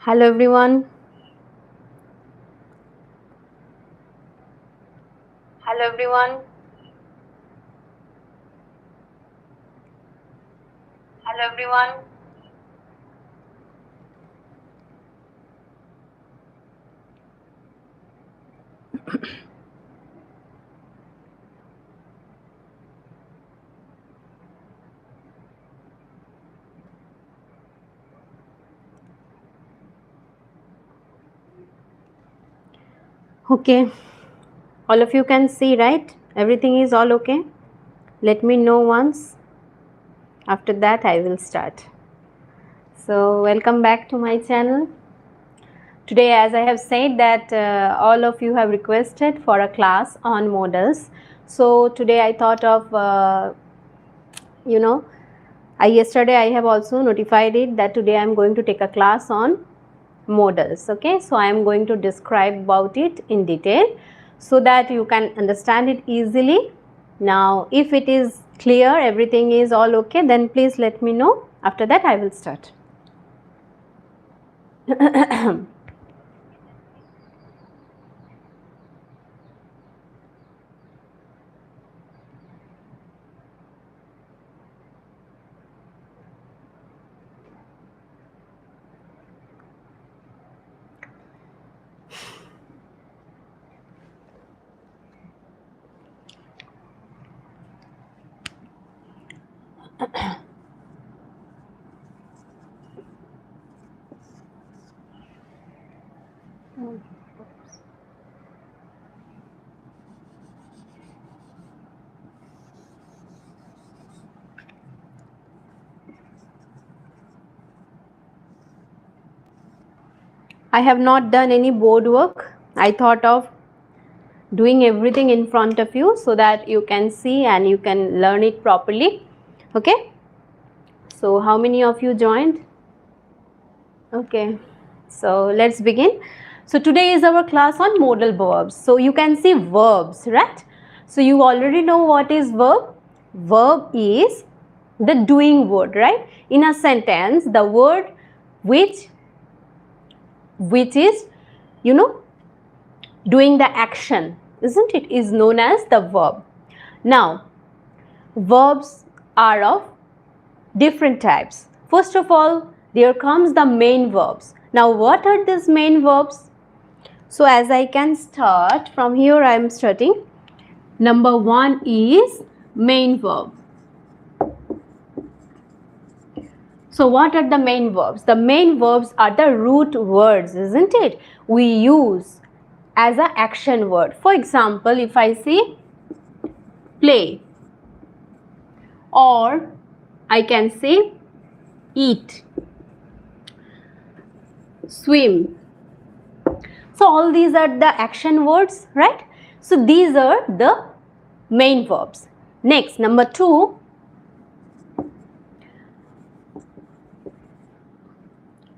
Hello everyone. Hello everyone. Hello everyone. Okay, all of you can see, right? Everything is all okay. Let me know once. After that, I will start. So, welcome back to my channel. Today, as I have said that all of you have requested for a class on modals. So, today I thought of, yesterday I have also notified it that today I am going to take a class on modals. Okay, so I am going to describe about it in detail so that you can understand it easily. Now if it is clear, everything is all okay, then please let me know. After that I will start. I have not done any board work. I thought of doing everything in front of you so that you can see and you can learn it properly. Okay, so how many of you joined? Okay, so let's begin. So today is our class on modal verbs. So you can see verbs, right? So you already know what is verb. Verb is the doing word, right? In a sentence, the word which is, doing the action, isn't it, is known as the verb. Now, verbs are of different types. First of all, there comes the main verbs. Now, what are these main verbs? So, as I can start from here, I am starting. Number one is main verb. So, what are the main verbs? The main verbs are the root words, isn't it? We use as an action word. For example, if I say play, or I can say eat, swim. So all these are the action words, right? So these are the main verbs. Next, number two,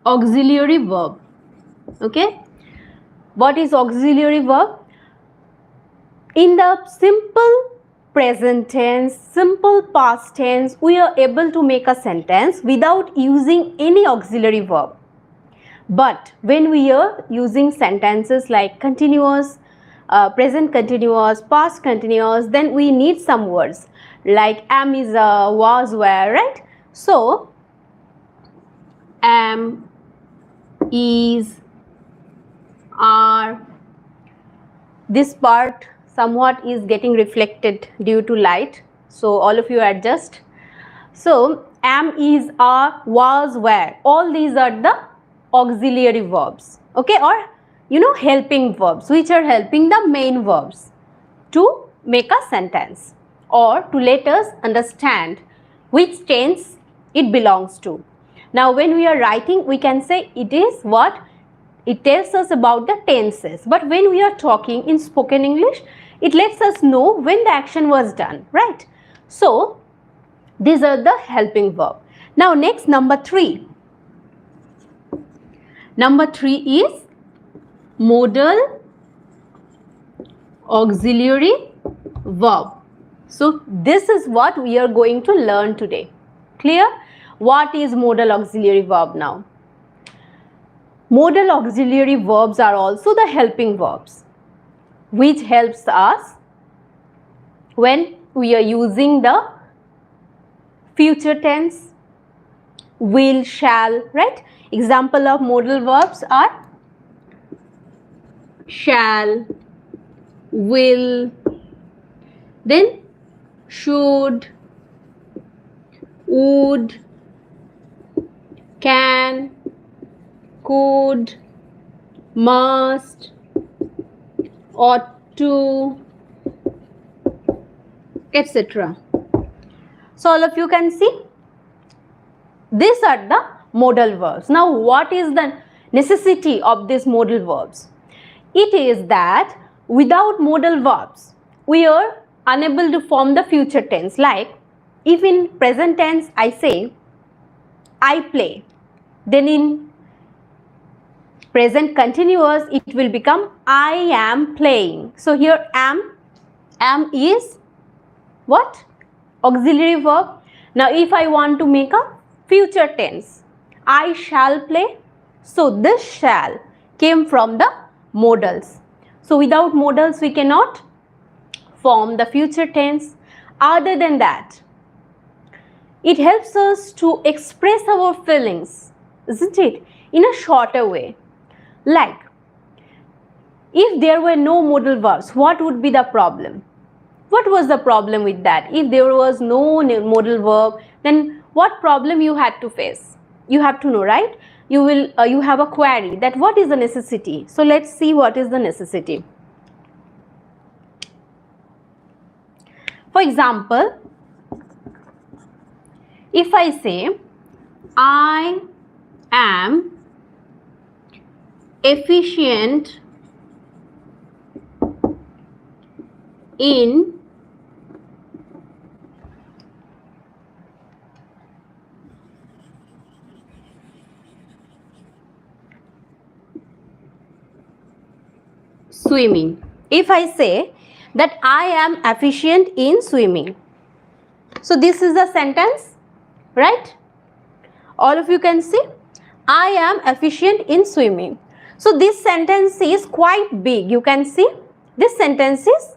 auxiliary verb. Okay, what is auxiliary verb? In the simple present tense, simple past tense, we are able to make a sentence without using any auxiliary verb. But when we are using sentences like continuous, present continuous, past continuous, then we need some words like am, is, was, were, right? So, am, is, are, this part somewhat is getting reflected due to light, so all of you adjust. So, am, is, are, was, were, all these are the auxiliary verbs, okay, or helping verbs which are helping the main verbs to make a sentence or to let us understand which tense it belongs to. Now, when we are writing, we can say it is what? It tells us about the tenses, but when we are talking in spoken English, it lets us know when the action was done, right? So, these are the helping verb. Now, next, number three. Number three is modal auxiliary verb. So, this is what we are going to learn today. Clear? What is modal auxiliary verb now? Modal auxiliary verbs are also the helping verbs, which helps us when we are using the future tense, will, shall, right? Example of modal verbs are shall, will, then should, would, can, could, must, ought to, etc. So all of you can see these are the modal verbs. Now what is the necessity of these modal verbs? It is that without modal verbs we are unable to form the future tense. Like if in present tense I say I play, then in present continuous it will become I am playing. So here am is what? Auxiliary verb. Now if I want to make a future tense, I shall play. So this shall came from the modals. So without modals we cannot form the future tense. Other than that, it helps us to express our feelings, isn't it, in a shorter way. Like if there were no modal verbs, what would be the problem? What was the problem with that? If there was no modal verb, then what problem you had to face? You have to know, right? You have a query that what is the necessity. So let's see what is the necessity. For example, if I say I am efficient in swimming. If I say that I am efficient in swimming, so this is the sentence, right? All of you can see I am efficient in swimming. So this sentence is quite big. You can see this sentence is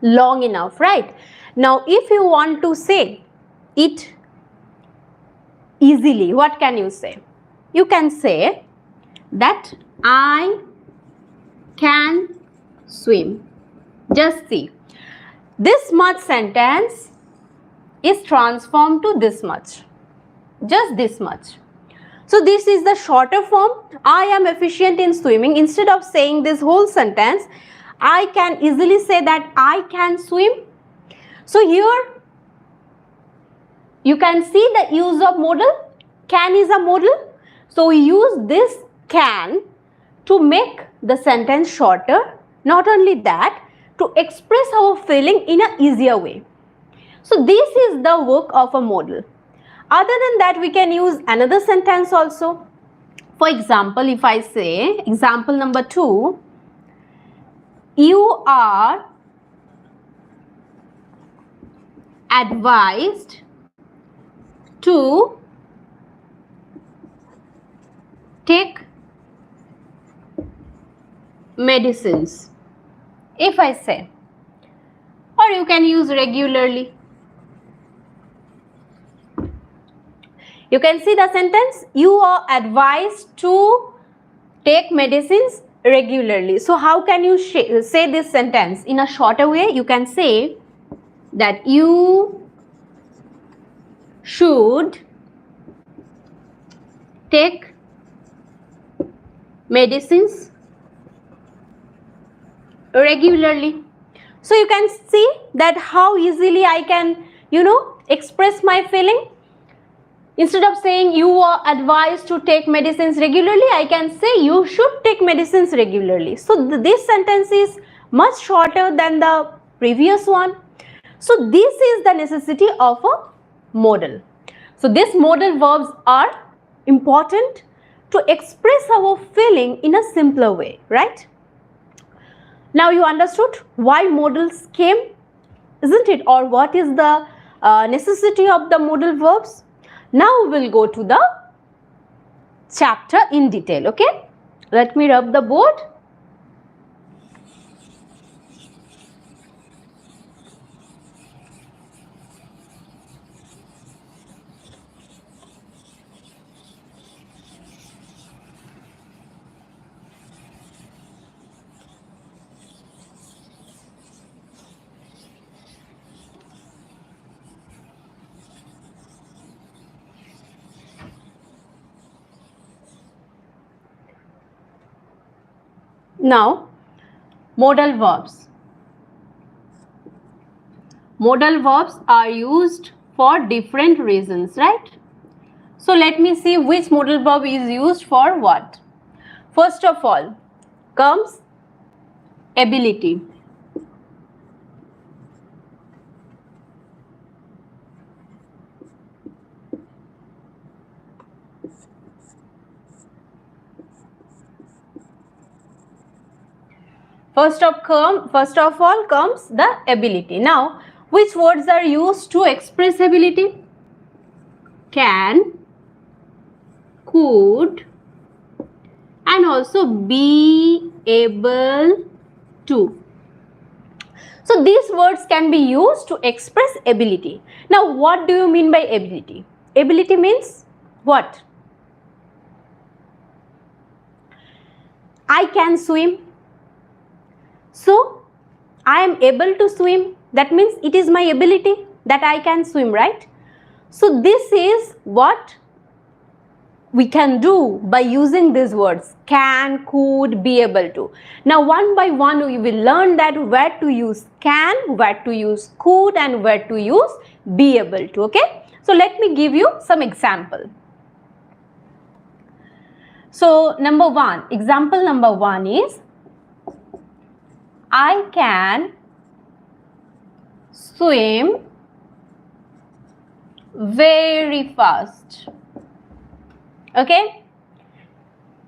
long enough, right? Now if you want to say it easily, what can you say? You can say that I can swim. Just see, this much sentence is transformed to this much, just this much. So this is the shorter form, I am efficient in swimming. Instead of saying this whole sentence, I can easily say that I can swim. So here you can see the use of modal. Can is a modal. So we use this can to make the sentence shorter. Not only that, to express our feeling in an easier way. So this is the work of a modal. Other than that, we can use another sentence also. For example, if I say, example number 2, you are advised to take medicines. If I say, or you can use regularly. You can see the sentence, you are advised to take medicines regularly. So how can you say this sentence in a shorter way? You can say that you should take medicines regularly. So you can see that how easily I can, express my feeling. Instead of saying you are advised to take medicines regularly, I can say you should take medicines regularly. So this sentence is much shorter than the previous one. So this is the necessity of a modal. So these modal verbs are important to express our feeling in a simpler way, right? Now you understood why modals came, isn't it? Or what is the necessity of the modal verbs? Now we will go to the chapter in detail. Okay, let me rub the board. Now, modal verbs. Modal verbs are used for different reasons, right? So let me see which modal verb is used for what. First of all comes ability. First of all comes the ability. Now, which words are used to express ability? Can, could, and also be able to. So these words can be used to express ability. Now, what do you mean by ability? Ability means what? I can swim. So, I am able to swim. That means it is my ability that I can swim, right? So, this is what we can do by using these words. Can, could, be able to. Now, one by one we will learn that where to use can, where to use could, and where to use be able to. Okay? So, let me give you some example. So, example number one is I can swim very fast. Okay.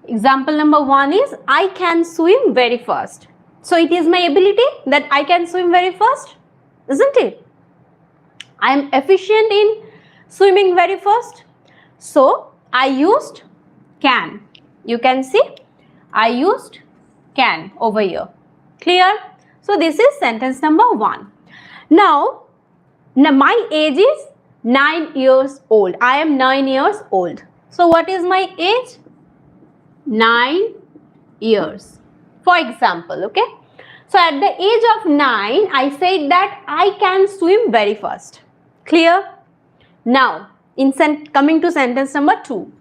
Example number one is I can swim very fast. So it is my ability that I can swim very fast, isn't it? I am efficient in swimming very fast. So I used can. You can see I used can over here. Clear? So this is sentence number one. Now my age is 9 years old. I am 9 years old. So what is my age? 9 years. For example, okay. So at the age of 9, I said that I can swim very fast. Clear? Now, coming to sentence number 2.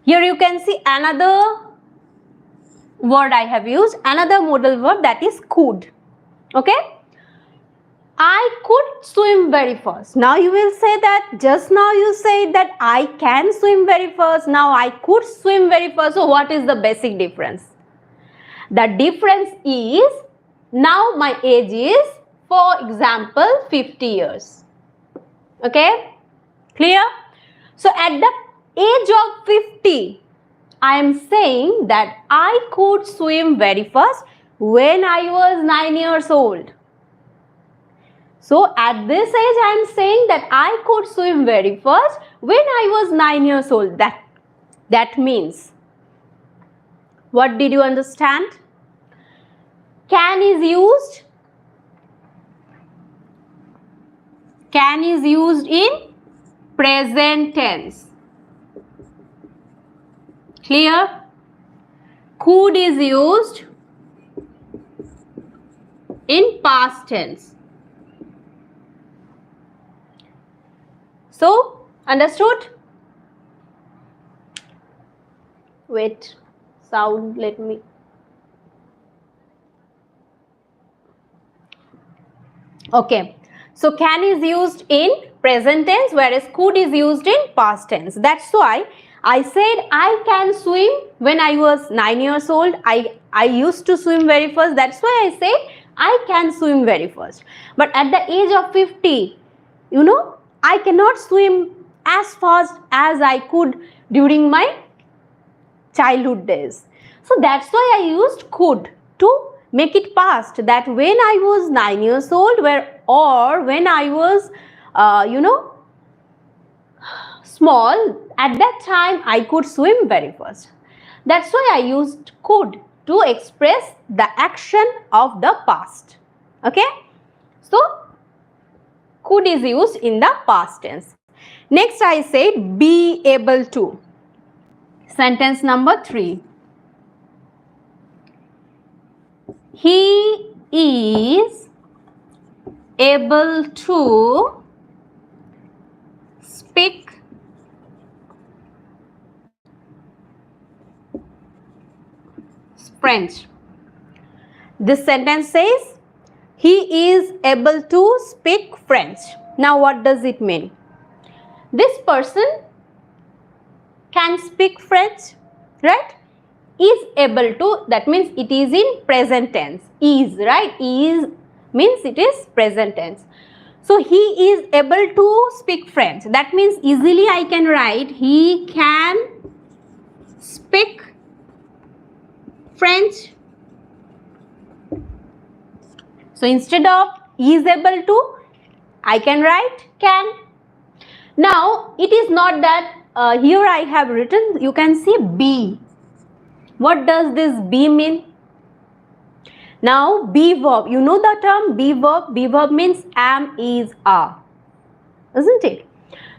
Here you can see another word I have used, another modal verb, that is could. Okay? I could swim very fast. Now you will say that just now you said that I can swim very fast. Now I could swim very fast. So what is the basic difference? The difference is now my age is, for example, 50 years. Okay? Clear? So at the age of 50, I am saying that I could swim very fast when I was 9 years old. So at this age, I am saying that I could swim very fast when I was 9 years old. That means, what did you understand? Can is used. Can is used in present tense. Clear? Could is used in past tense. So, understood? Wait, sound, let me. Okay. So, can is used in present tense, whereas could is used in past tense. That's why I said I can swim when I was 9 years old. I used to swim very fast. That's why I said I can swim very fast. But at the age of 50, you know, I cannot swim as fast as I could during my childhood days. So that's why I used could to make it past, that when I was 9 years old, or when I was small, at that time I could swim very fast. That's why I used could to express the action of the past. Okay, so could is used in the past tense. Next I said be able to. Sentence number 3. He is able to speak French. This sentence says he is able to speak French. Now what does it mean? This person can speak French, right? Is able to, that means it is in present tense. Is, right? Is means it is present tense. So he is able to speak French. That means easily I can write he can speak French. So instead of is able to, I can write can. Now it is not that here I have written, you can see be. What does this be mean? Now be verb, you know the term be verb. Be verb means am, is, are, isn't it?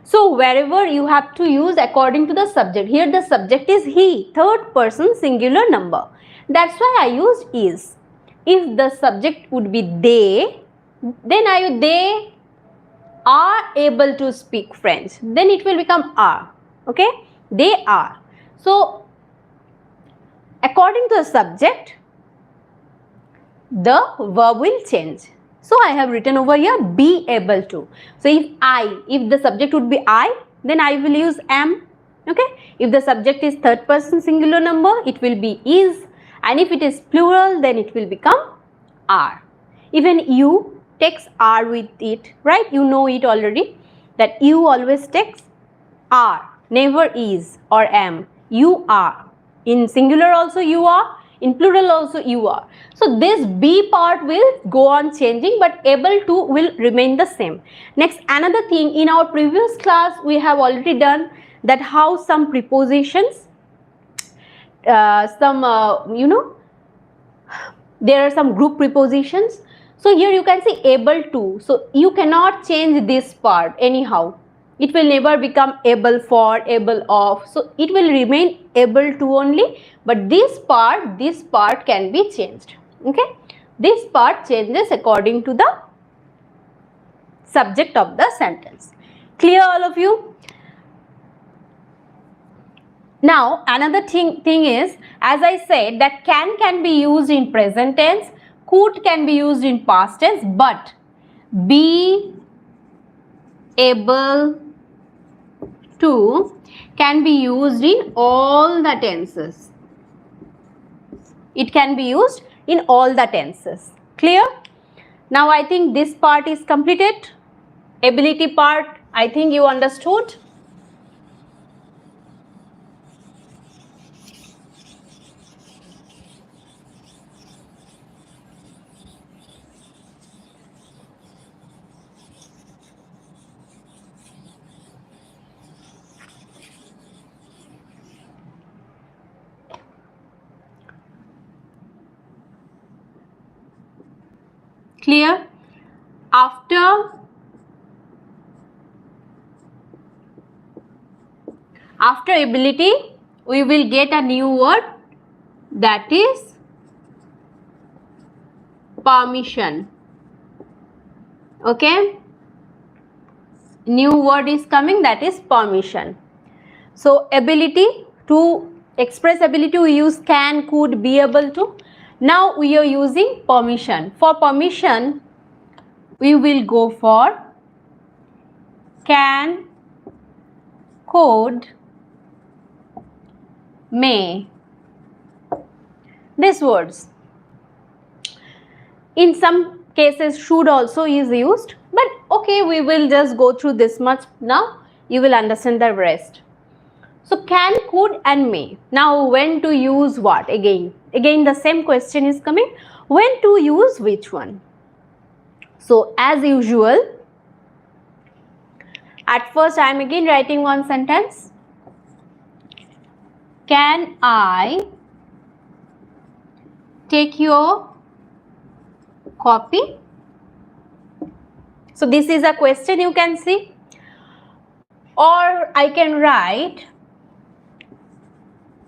So wherever you have to use according to the subject. Here the subject is he, third person singular number. That's why I used is. If the subject would be they, then they are able to speak French. Then it will become are. Okay, they are. So according to the subject, the verb will change. So I have written over here be able to. So if the subject would be I, then I will use am. Okay. If the subject is third person singular number, it will be is. And if it is plural, then it will become are. Even you takes are with it, right? You know it already, that you always takes are, never is or am. You are. In singular also you are, in plural also you are. So this be part will go on changing, but able to will remain the same. Next, another thing, in our previous class we have already done that how some prepositions, there are some group prepositions. So here you can see able to. So you cannot change this part anyhow. It will never become able for, able of. So it will remain able to only. But this part can be changed. Okay. This part changes according to the subject of the sentence. Clear all of you? Now another thing is, as I said, that can be used in present tense, could can be used in past tense, but be able to can be used in all the tenses. It can be used in all the tenses. Clear? Now I think this part is completed. Ability part, I think you understood. Clear? After ability, we will get a new word, that is permission. Okay? New word is coming, that is permission. So ability, to express ability we use can, could, be able to. Now we are using permission. For permission, we will go for can, could, may. These words. In some cases should also is used, but okay, we will just go through this much now. You will understand the rest. So can, could and may. Now when to use what? Again the same question is coming. When to use which one? So as usual, at first I am again writing one sentence. Can I take your copy? So this is a question, you can see. Or I can write,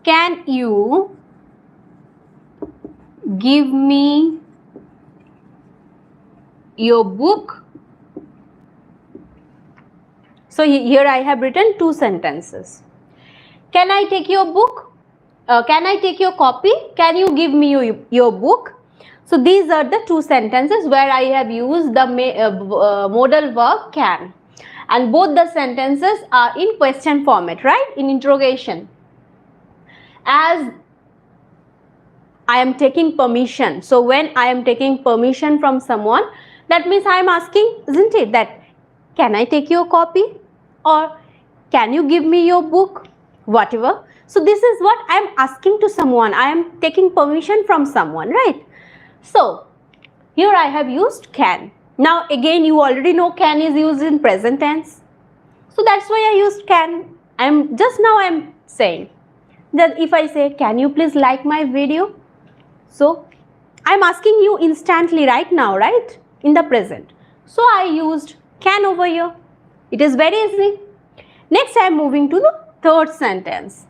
can you give me your book? So here I have written two sentences. Can I take your book? Can I take your copy? Can you give me your book? So these are the two sentences where I have used the modal verb can. And both the sentences are in question format, right? In interrogation. As I am taking permission. So when I am taking permission from someone, that means I am asking, isn't it, that can I take your copy? Or can you give me your book? Whatever. So this is what I am asking to someone. I am taking permission from someone, right? So here I have used can. Now again you already know can is used in present tense. So that's why I used can. I am saying that if I say, can you please like my video? So I am asking you instantly right now, right? In the present. So I used can over here. It is very easy. Next I am moving to the third sentence.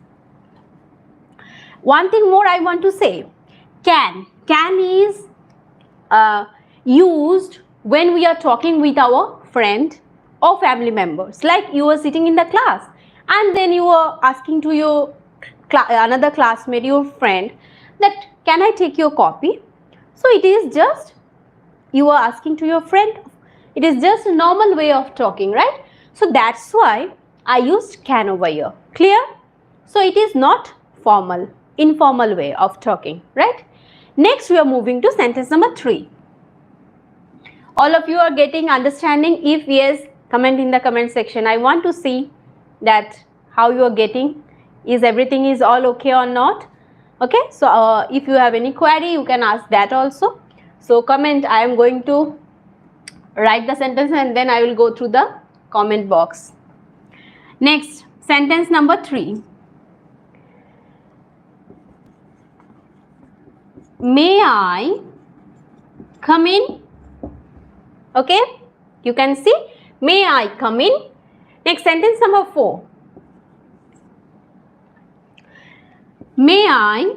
One thing more I want to say. Can is used when we are talking with our friend or family members. Like you are sitting in the class and then you are asking to your another classmate, your friend, that can I take your copy? So it is just you are asking to your friend. It is just a normal way of talking, right? So that's why I used can over here. Clear? So it is not formal, informal way of talking, right? Next we are moving to sentence number 3. All of you are getting understanding? If yes, comment in the comment section. I want to see that how you are getting. Is everything is all okay or not? Okay, so if you have any query, you can ask that also. So comment. I am going to write the sentence and then I will go through the comment box. Next, sentence number 3. May I come in? Okay, you can see, may I come in? Next, sentence number 4. May I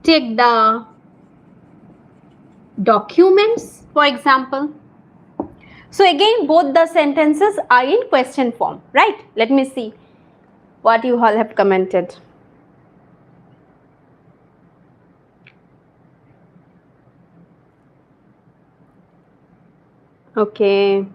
take the documents, for example? So again, both the sentences are in question form, right? Let me see what you all have commented. Okay.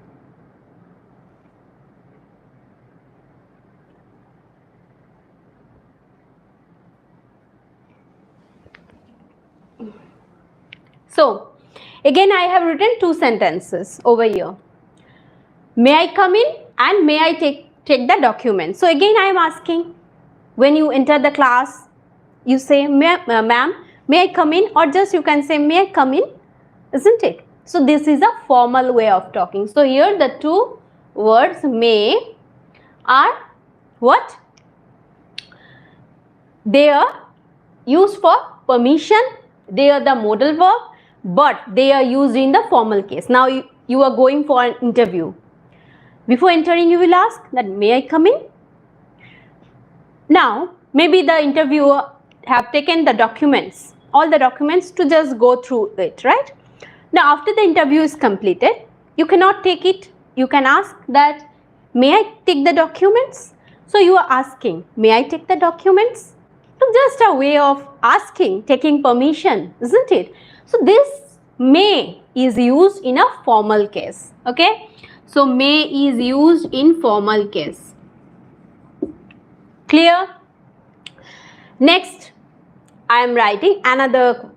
So again I have written two sentences over here. May I come in and may I take the document. So again I am asking, when you enter the class, you say, ma'am, may I come in? Or just you can say, may I come in? Isn't it? So this is a formal way of talking. So here the two words may are what? They are used for permission. They are the modal verb, but they are used in the formal case. Now you are going for an interview. Before entering, you will ask that, may I come in? Now, maybe the interviewer have taken the documents, all the documents to just go through it, right? Now, after the interview is completed, you cannot take it. You can ask that, may I take the documents? So, you are asking, may I take the documents? So, just a way of asking, taking permission, isn't it? So, this may is used in a formal case, okay? So, may is used in formal case. Clear? Next, I am writing another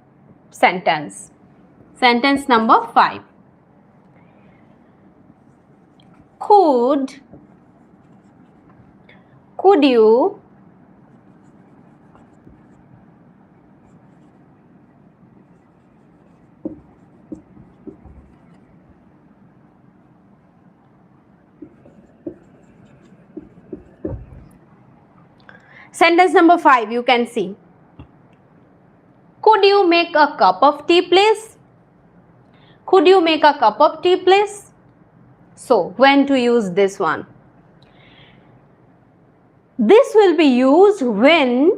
sentence. Sentence number 5. Could you sentence number 5, you can see. Could you make a cup of tea, please? Could you make a cup of tea, please? So, when to use this one? This will be used when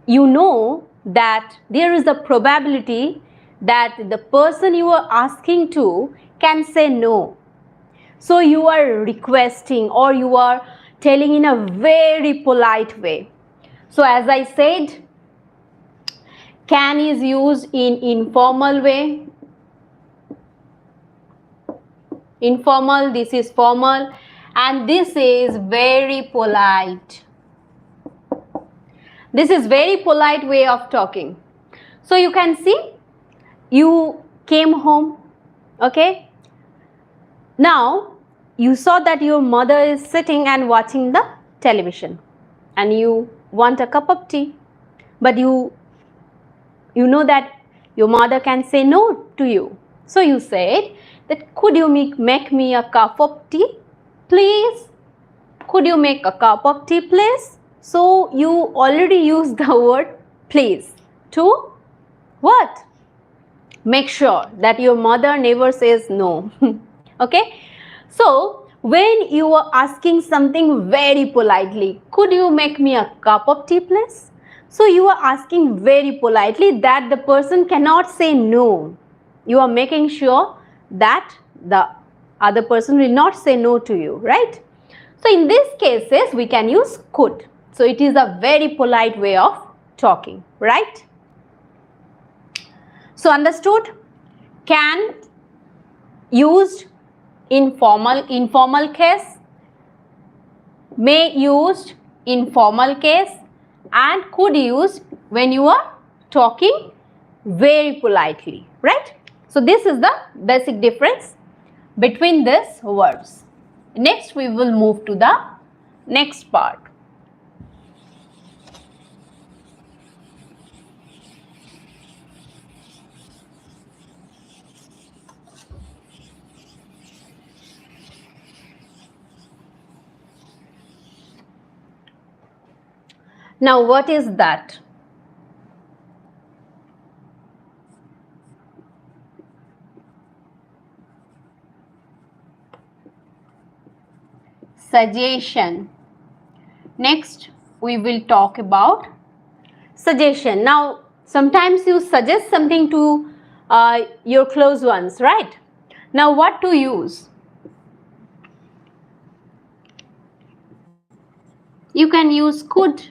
you know that there is a probability that the person you are asking to can say no. So, you are requesting or you are telling in a very polite way. So, as I said, can is used in informal way. Informal, this is formal, and this is very polite. This is very polite way of talking. So you can see, you came home, okay? Now, you saw that your mother is sitting and watching the television and you want a cup of tea, but you know that your mother can say no to you. So you said that, could you make me a cup of tea, please? Could you make a cup of tea, please? So you already used the word please to what? Make sure that your mother never says no. Okay? So when you are asking something very politely, could you make me a cup of tea, please? So you are asking very politely that the person cannot say no. You are making sure that the other person will not say no to you, right? So in these cases, we can use could. So it is a very polite way of talking, right? So understood? Can used in informal case, may used in formal case, and could used when you are talking very politely, right? So this is the basic difference between these verbs. Next we will move to the next part. Now what is that? Suggestion. Next we will talk about suggestion. Now sometimes you suggest something to your close ones, right? Now what to use? You can use could.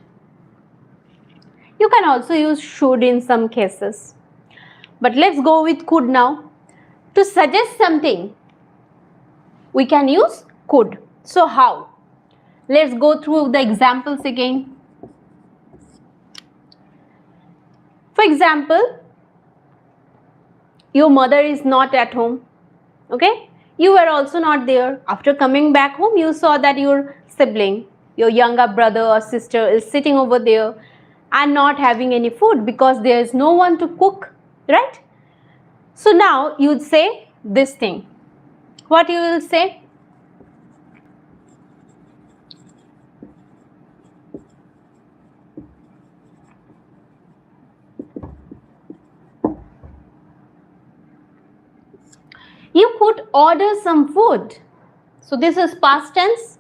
You can also use should in some cases. But let's go with could now. To suggest something, we can use could. So how? Let's go through the examples again. For example, your mother is not at home. Okay? You were also not there. After coming back home, you saw that your sibling, your younger brother or sister is sitting over there and not having any food because there is no one to cook, right? So now you would say this thing. What you will say? You could order some food. So this is past tense.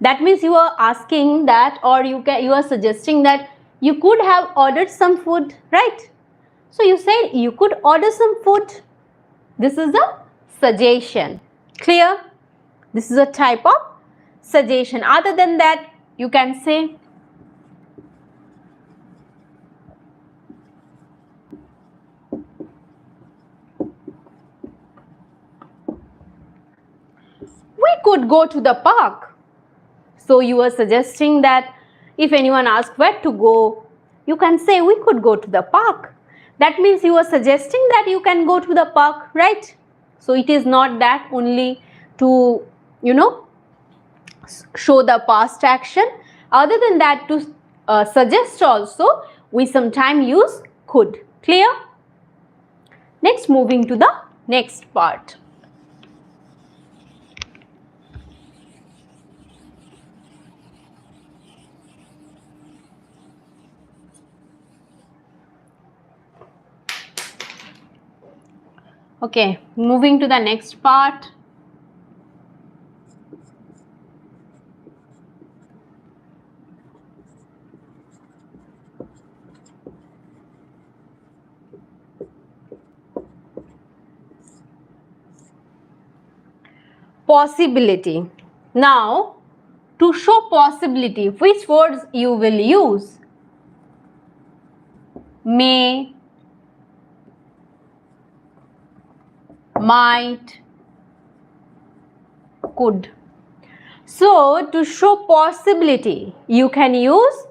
That means you are asking that, or you are suggesting that you could have ordered some food, right? So you said you could order some food. This is a suggestion. Clear? This is a type of suggestion. Other than that, you can say we could go to the park. So you are suggesting that if anyone asks where to go, you can say we could go to the park. That means you are suggesting that you can go to the park, right? So it is not that only to show the past action. Other than that, to suggest also, we sometimes use could. Clear? Next, moving to the next part. Okay, moving to the next part. Possibility. Now, to show possibility, which words you will use? May, might, could. So, to show possibility, you can use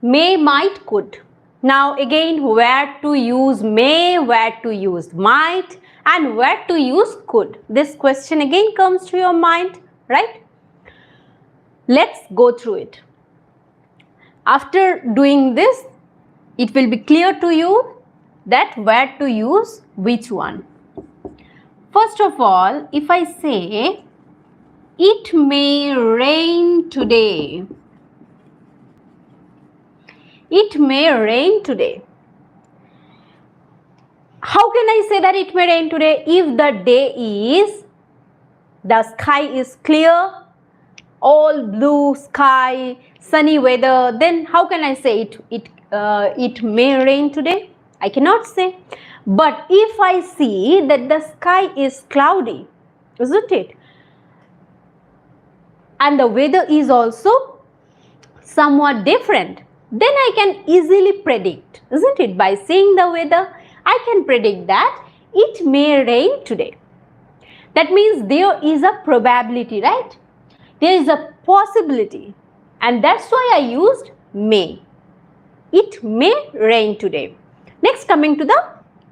may, might, could. Now, again, where to use may, where to use might, and where to use could. This question again comes to your mind, right? Let's go through it. After doing this, it will be clear to you that where to use which one. First of all, if I say, it may rain today. It may rain today. How can I say that it may rain today? If the sky is clear, all blue sky, sunny weather, then how can I say it may rain today? I cannot say. But if I see that the sky is cloudy, isn't it? And the weather is also somewhat different, then I can easily predict, isn't it? By seeing the weather, I can predict that it may rain today. That means there is a probability, right? There is a possibility, and that's why I used may. It may rain today. Next, coming to the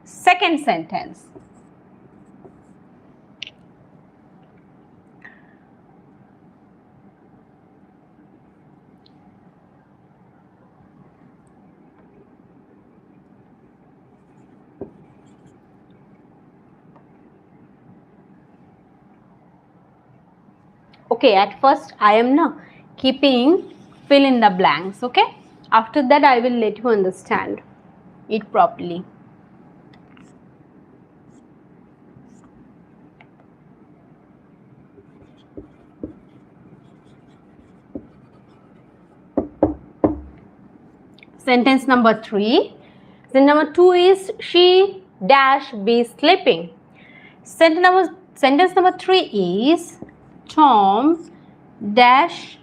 second sentence. Okay, at first I am now keeping fill in the blanks, okay? After that I will let you understand it properly. Sentence number 3. Sentence number 2 is she dash be sleeping. Sentence number 3 is Tom dash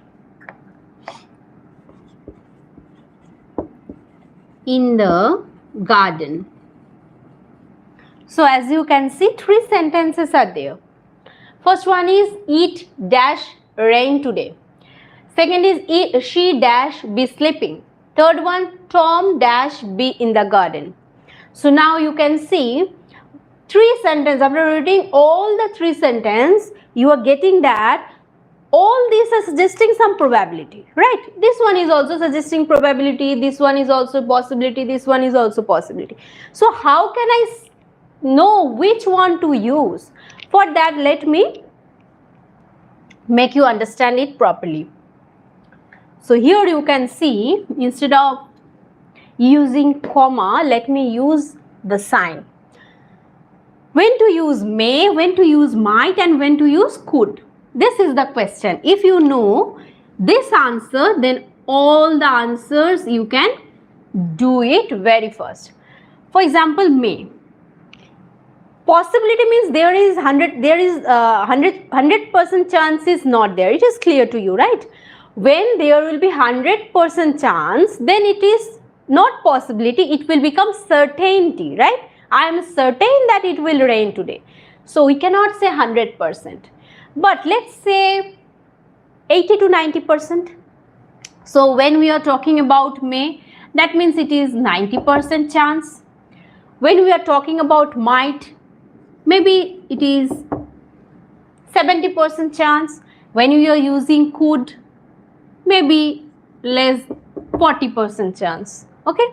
in the garden. So as you can see, 3 sentences are there. First one is it dash rain today. Second is she dash be sleeping. Third one, Tom dash be in the garden. So now you can see 3 sentences. After reading all the 3 sentences, you are getting that all these are suggesting some probability, right? This one is also suggesting probability, this one is also possibility, this one is also possibility. So how can I know which one to use? For that, let me make you understand it properly. So here you can see, instead of using comma, let me use the sign. When to use may, when to use might, and when to use could. This is the question. If you know this answer, then all the answers you can do it very first. For example, may. Possibility means there is 100% chance is not there. It is clear to you, right? When there will be 100% chance, then it is not possibility, it will become certainty, right? I am certain that it will rain today. So we cannot say 100%. But let's say 80 to 90%. So when we are talking about may, that means it is 90% chance. When we are talking about might, maybe it is 70% chance. When you are using could, maybe less 40% chance. Okay,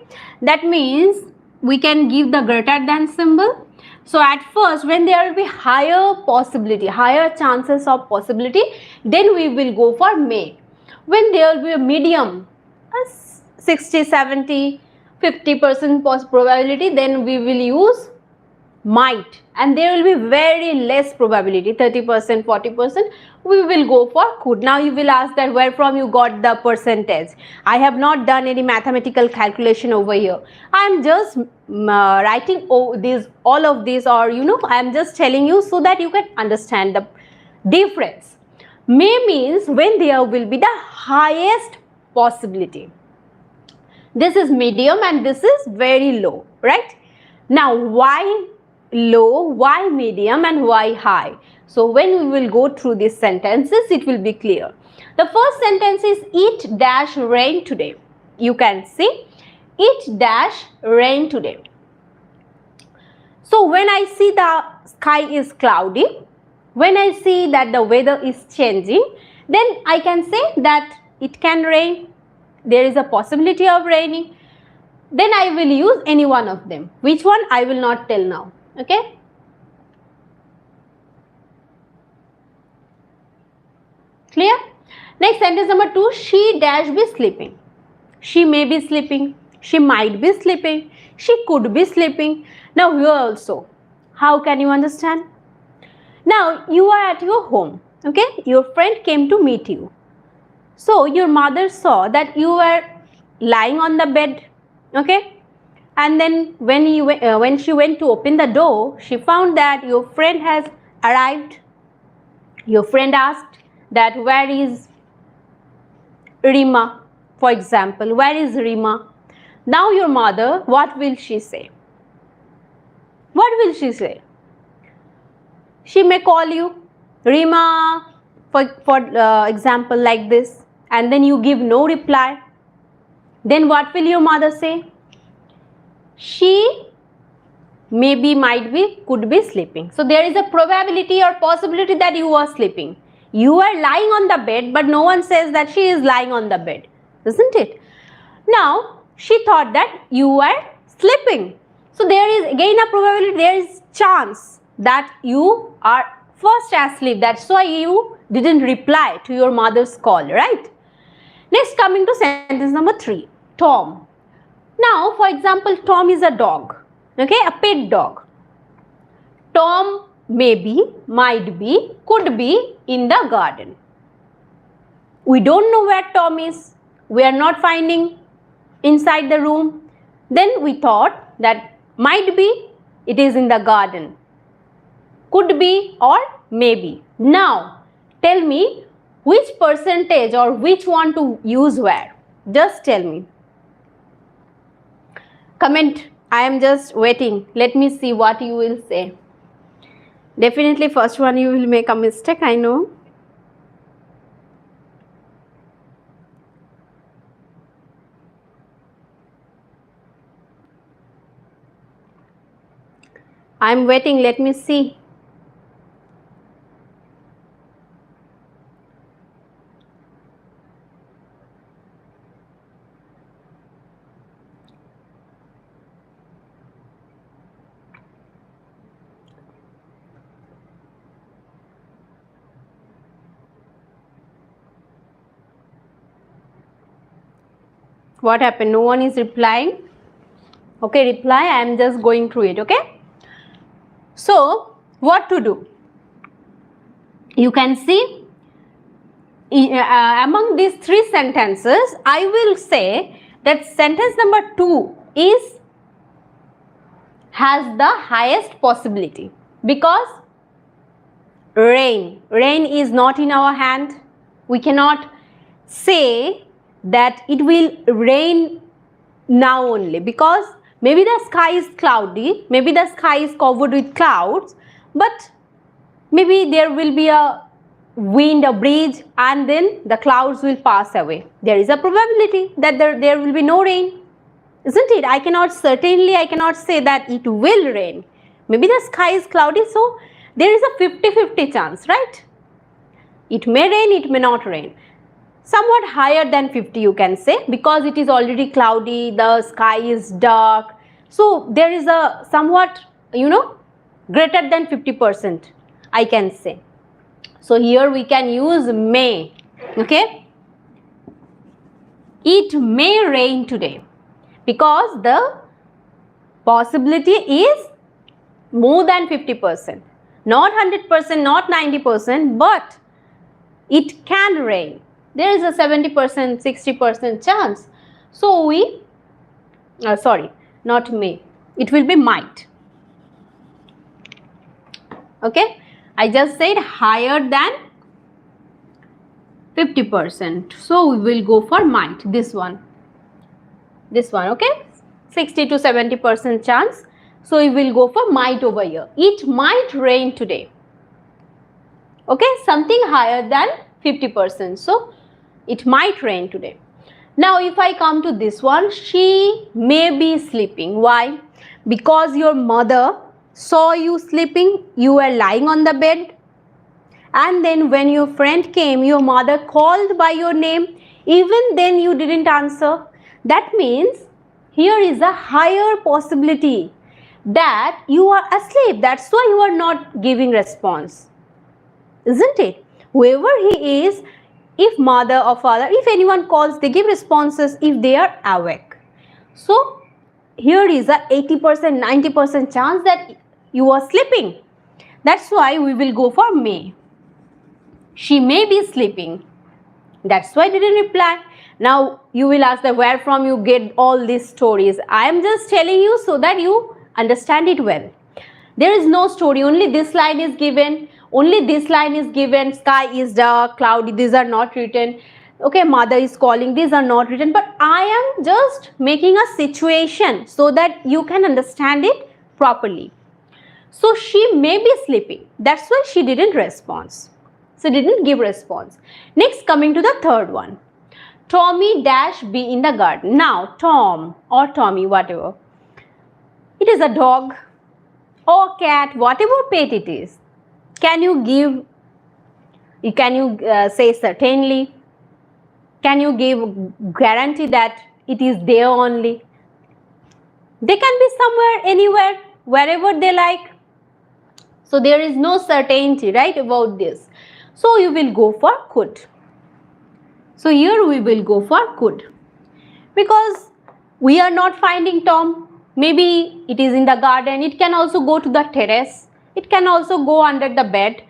that means we can give the greater than symbol. So at first, when there will be higher possibility, higher chances of possibility, then we will go for may. When there will be a medium, 60, 70, 50% probability, then we will use might, and there will be very less probability, 30%, 40%, we will go for could. Now you will ask that where from you got the percentage. I have not done any mathematical calculation over here. I am just writing all of these, or I am just telling you so that you can understand the difference. May means when there will be the highest possibility. This is medium and this is very low, right? Now why low, why medium, and why high? So when we will go through these sentences, it will be clear. The first sentence is it dash rain today. You can see it dash rain today. So when I see the sky is cloudy, when I see that the weather is changing, then I can say that it can rain. There is a possibility of raining. Then I will use any one of them. Which one I will not tell now. Okay. Clear? Next, sentence number 2. She dash be sleeping. She may be sleeping. She might be sleeping. She could be sleeping. Now here also, how can you understand? Now you are at your home. Okay. Your friend came to meet you. So your mother saw that you were lying on the bed. Okay. And then when she went to open the door, she found that your friend has arrived. Your friend asked that where is Rima, for example. Where is Rima? Now your mother, what will she say? What will she say? She may call you Rima, for example, like this, and then you give no reply. Then what will your mother say? She maybe, might be, could be sleeping. So there is a probability or possibility that you are sleeping. You are lying on the bed, but no one says that she is lying on the bed, isn't it? Now she thought that you were sleeping. So there is again a probability, there is chance that you are first asleep. That's why you didn't reply to your mother's call, right? Next, coming to sentence number 3. Tom. Now, for example, Tom is a dog, okay, a pet dog. Tom may be, might be, could be in the garden. We don't know where Tom is. We are not finding inside the room. Then we thought that might be, it is in the garden. Could be or maybe. Now, tell me which percentage or which one to use where. Just tell me. Comment. I am just waiting. Let me see what you will say. Definitely first one you will make a mistake, I know. I am waiting. Let me see. What happened? No one is replying. Okay, reply. I am just going through it. Okay. So, what to do? You can see among these 3 sentences, I will say that sentence number 2 has the highest possibility because rain is not in our hand. We cannot say that it will rain now only, because maybe the sky is cloudy, maybe the sky is covered with clouds, but maybe there will be a wind, a breeze, and then the clouds will pass away. There is a probability that there will be no rain, isn't it? I cannot say that it will rain. Maybe the sky is cloudy, so there is a 50-50 chance, right? It may rain, it may not rain. Somewhat higher than 50 you can say, because it is already cloudy, the sky is dark. So there is a somewhat, greater than 50% I can say. So here we can use may. Okay. It may rain today, because the possibility is more than 50%. Not 100%, not 90%, but it can rain. There is a 70%, 60% chance. So we, sorry, not may. It will be might. Okay. I just said higher than 50%. So we will go for might. This one. Okay. 60 to 70% chance. So we will go for might over here. It might rain today. Okay. Something higher than 50%. So it might rain today. Now if I come to this one, she may be sleeping. Why? Because your mother saw you sleeping, you were lying on the bed, and then when your friend came, your mother called by your name, even then you didn't answer. That means here is a higher possibility that you are asleep. That's why you are not giving response. Isn't it? Whoever he is, if mother or father, if anyone calls, they give responses if they are awake. So here is a 80%, 90% chance that you are sleeping. That's why we will go for may. She may be sleeping. That's why I didn't reply. Now you will ask that where from you get all these stories. I am just telling you so that you understand it well. There is no story, only this line is given. Only this line is given. Sky is dark, cloudy, these are not written. Okay, mother is calling, these are not written. But I am just making a situation so that you can understand it properly. So she may be sleeping. That's why she didn't respond. So didn't give response. Next, coming to the third one. Tommy dash be in the garden. Now Tom or Tommy, whatever. It is a dog or cat, whatever pet it is. Can you say certainly? Can you give guarantee that it is there only? They can be somewhere, anywhere, wherever they like. So there is no certainty, right, about this. So you will go for could. So here we will go for could. Because we are not finding Tom. Maybe it is in the garden. It can also go to the terrace. It can also go under the bed.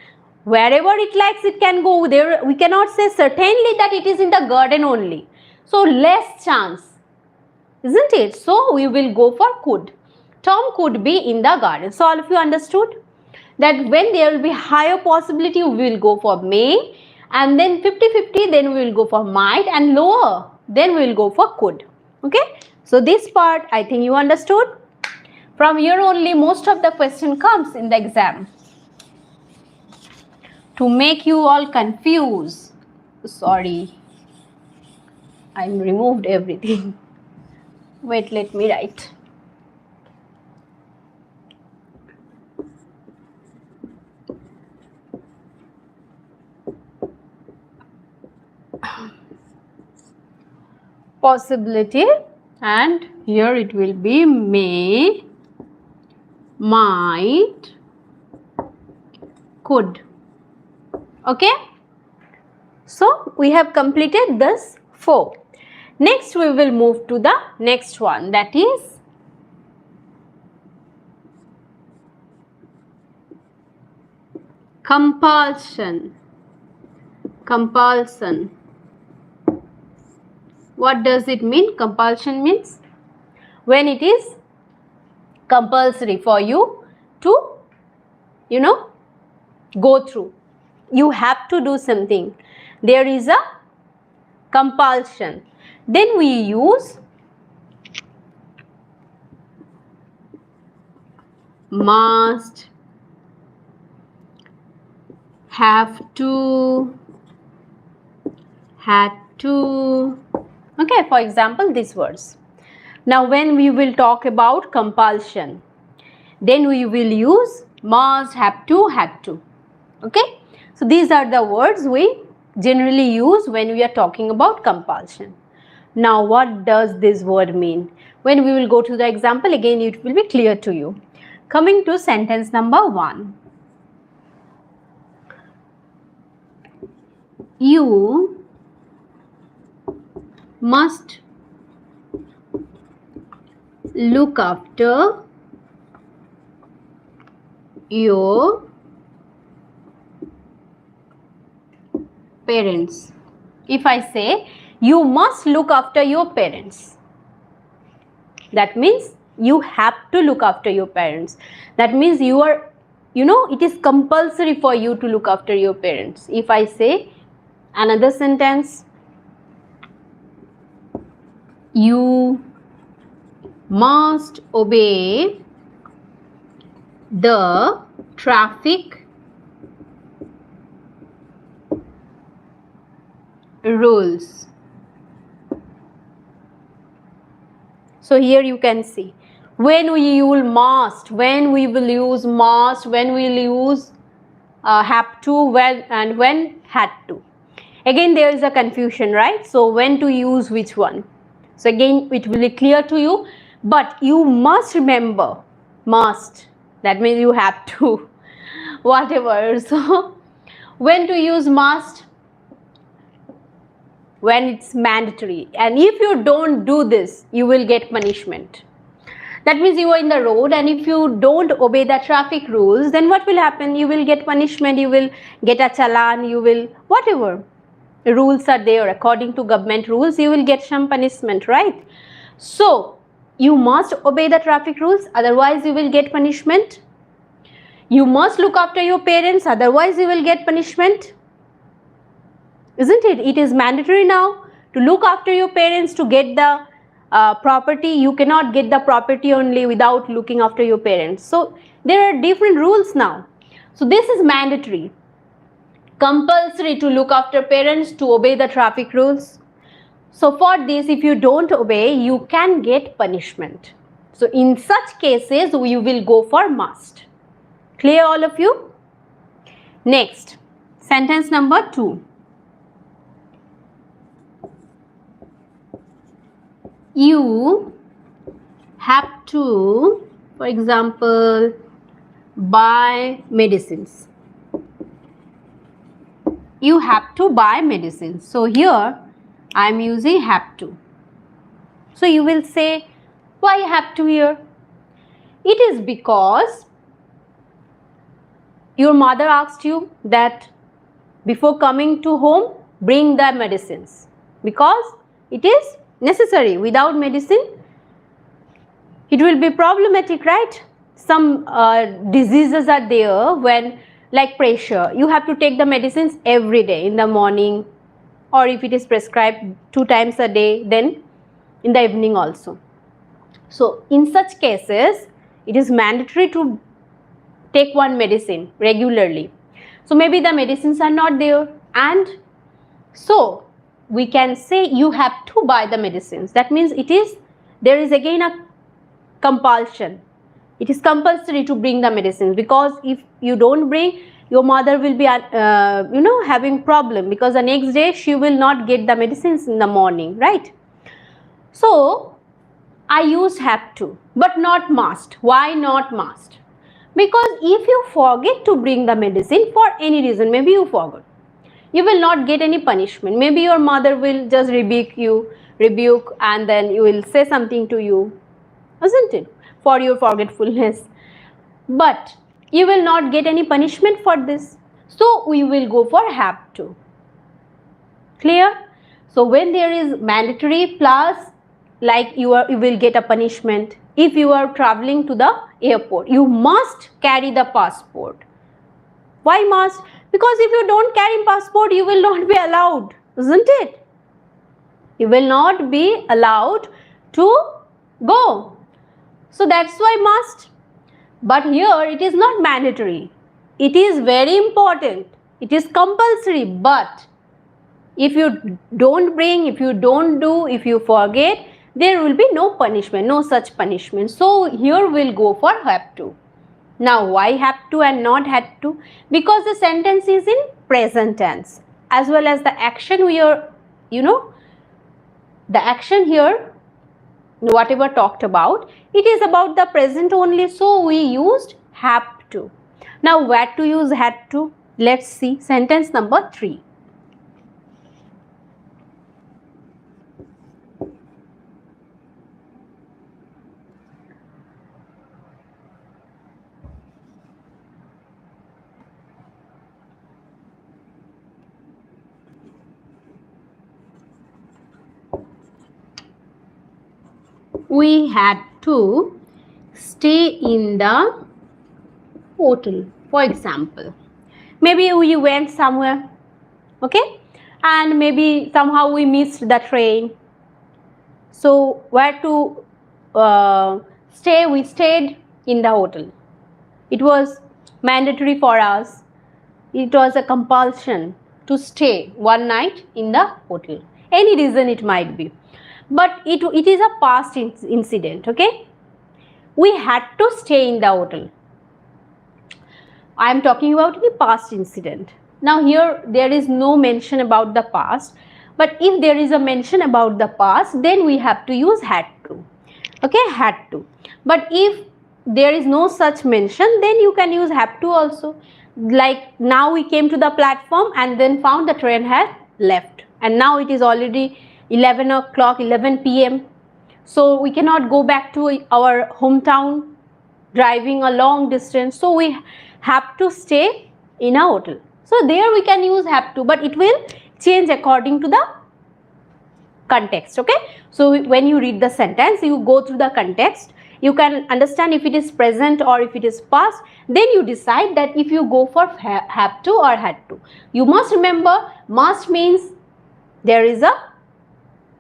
Wherever it likes, it can go there. We cannot say certainly that it is in the garden only. So less chance, isn't it? So we will go for could. Tom could be in the garden. So all of you understood that when there will be higher possibility, we will go for may, and then 50-50, then we will go for might, and lower, then we will go for could. Okay. So this part I think you understood. From here only most of the question comes in the exam. To make you all confused. Sorry, I removed everything. Wait, let me write. Possibility, and here it will be may, might, could. Okay. So we have completed this 4. Next we will move to the next one, that is compulsion. Compulsion. What does it mean? Compulsion means when it is compulsory for you to, go through. You have to do something. There is a compulsion. Then we use must, have to, had to. Okay, for example, these words. Now when we will talk about compulsion, then we will use must, have to, had to. Okay. So these are the words we generally use when we are talking about compulsion. Now what does this word mean? When we will go to the example, again it will be clear to you. Coming to sentence number 1. You must look after your parents. If I say you must look after your parents, that means you have to look after your parents. That means it is compulsory for you to look after your parents. If I say another sentence, you must obey the traffic rules. So here you can see, when we use must, when we will use must, when we will use have to, when and when had to. Again there is a confusion, right? So when to use which one? So again it will be clear to you, but you must remember must, that means you have to, whatever. So when to use must? When it's mandatory, and if you don't do this you will get punishment. That means you are in the road and if you don't obey the traffic rules, then what will happen? You will get punishment, you will get a challan, you will whatever rules are there according to government rules, you will get some punishment, right? So you must obey the traffic rules, otherwise you will get punishment. You must look after your parents, otherwise you will get punishment. Isn't it? It is mandatory now to look after your parents to get the property. You cannot get the property only without looking after your parents. So there are different rules now. So this is mandatory, compulsory to look after parents, to obey the traffic rules. So for this, if you don't obey, you can get punishment. So in such cases, we will go for must. Clear all of you? Next, sentence number 2. You have to, for example, buy medicines. You have to buy medicines. So here I am using have to. So you will say, why have to here? It is because your mother asked you that before coming to home, bring the medicines, because it is necessary. Without medicine, it will be problematic, right? Some diseases are there when, like pressure, you have to take the medicines every day in the morning, or if it is prescribed 2 times a day, then in the evening also. So in such cases, it is mandatory to take one medicine regularly. So maybe the medicines are not there, and so we can say you have to buy the medicines. That means there is again a compulsion. It is compulsory to bring the medicines, because if you don't bring, your mother will be having problem, because the next day she will not get the medicines in the morning, right? So I used have to, but not must. Why not must? Because if you forget to bring the medicine for any reason, maybe you forgot, you will not get any punishment. Maybe your mother will just rebuke, and then you will say something to you, isn't it, for your forgetfulness. But you will not get any punishment for this. So we will go for have to. Clear? So when there is mandatory plus, like you will get a punishment. If you are traveling to the airport, you must carry the passport. Why must? Because if you don't carry passport, you will not be allowed, isn't it? You will not be allowed to go. So that's why must. But here it is not mandatory. It is very important. It is compulsory. But if you don't bring, if you don't do, if you forget, there will be no punishment, no such punishment. So here we'll go for have to. Now why have to and not had to? Because the sentence is in present tense, as well as the action we are, the action here, whatever talked about, it is about the present only, so we used have to. Now where to use had to? Let's see sentence number 3. We had to stay in the hotel, for example. Maybe we went somewhere, okay, and maybe somehow we missed the train. So where to stay? We stayed in the hotel. It was mandatory for us. It was a compulsion to stay one night in the hotel. Any reason it might be. But it is a past incident, okay? We had to stay in the hotel. I am talking about the past incident. Now here there is no mention about the past, but if there is a mention about the past, then we have to use had to. Okay, had to. But if there is no such mention, then you can use have to also. Like now we came to the platform and then found the train had left, and now it is already 11 o'clock, 11 p.m. So we cannot go back to our hometown driving a long distance, so we have to stay in a hotel. So there we can use have to, but it will change according to the context, okay? So when you read the sentence, you go through the context, you can understand if it is present or if it is past, then you decide that if you go for have to or had to. You must remember, must means there is a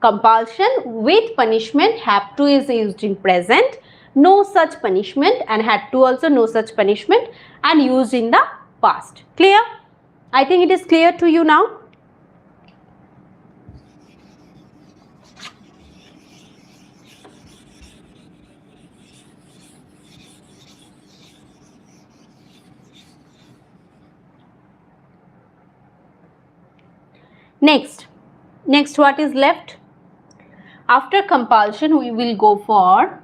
compulsion with punishment, have to is used in present, no such punishment, and had to also no such punishment, and used in the past. Clear? I think it is clear to you now. Next what is left? After compulsion we will go for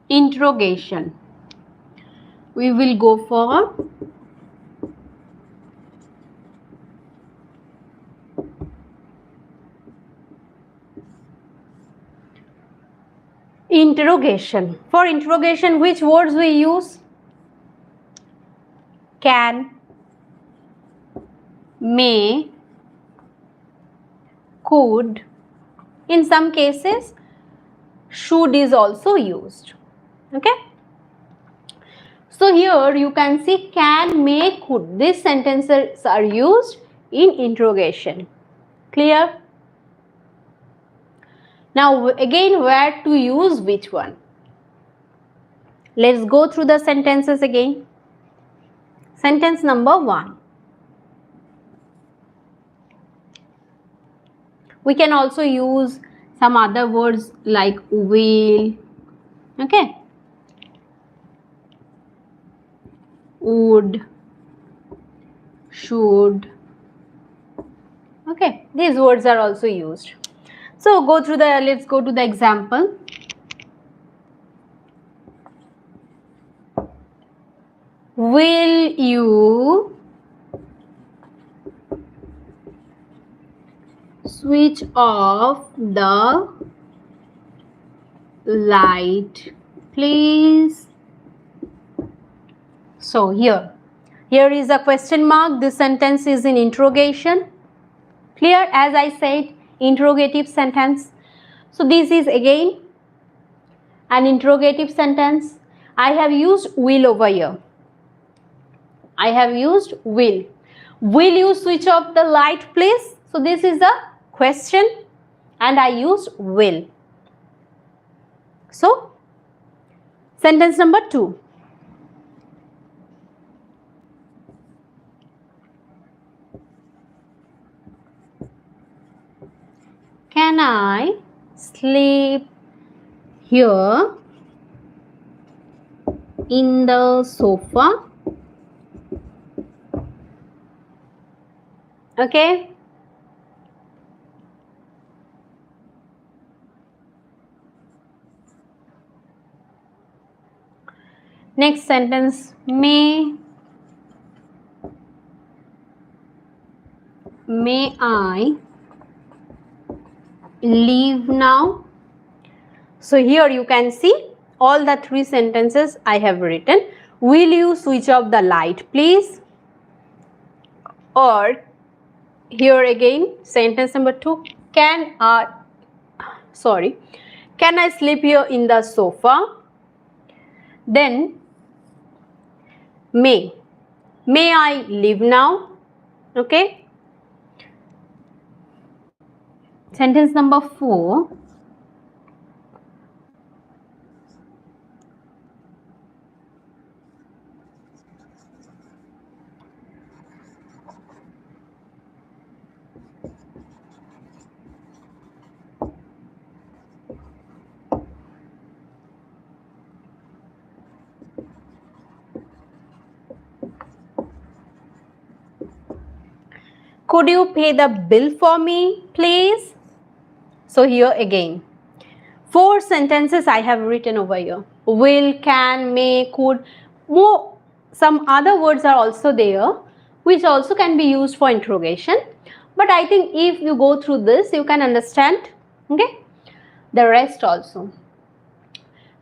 interrogation. We will go for interrogation. For interrogation, which words we use? Can, may, could. In some cases, should is also used. Okay. So here you can see can, may, could. These sentences are used in interrogation. Clear? Now again, where to use which one? Let's go through the sentences again. Sentence number 1. We can also use some other words like will, okay, would, should, okay. These words are also used. So let's go to the example. Will you switch off the light, please? So here is a question mark. This sentence is in interrogation. Clear? As I said, interrogative sentence. So this is again an interrogative sentence. I have used will over here. I have used will. Will you switch off the light, please? So this is a question and I used will. So sentence number 2. Can I sleep here in the sofa. Okay. Next sentence, may I leave now? So here you can see all the three sentences I have written. Will you switch off the light please? Or here again sentence number 2, can I sleep here in the sofa? Then may I leave now? Okay. Sentence number 4, could you pay the bill for me please? So here again 4 sentences I have written over here. Will, can, may, could. More, some other words are also there which also can be used for interrogation. But I think if you go through this, you can understand, okay, the rest also.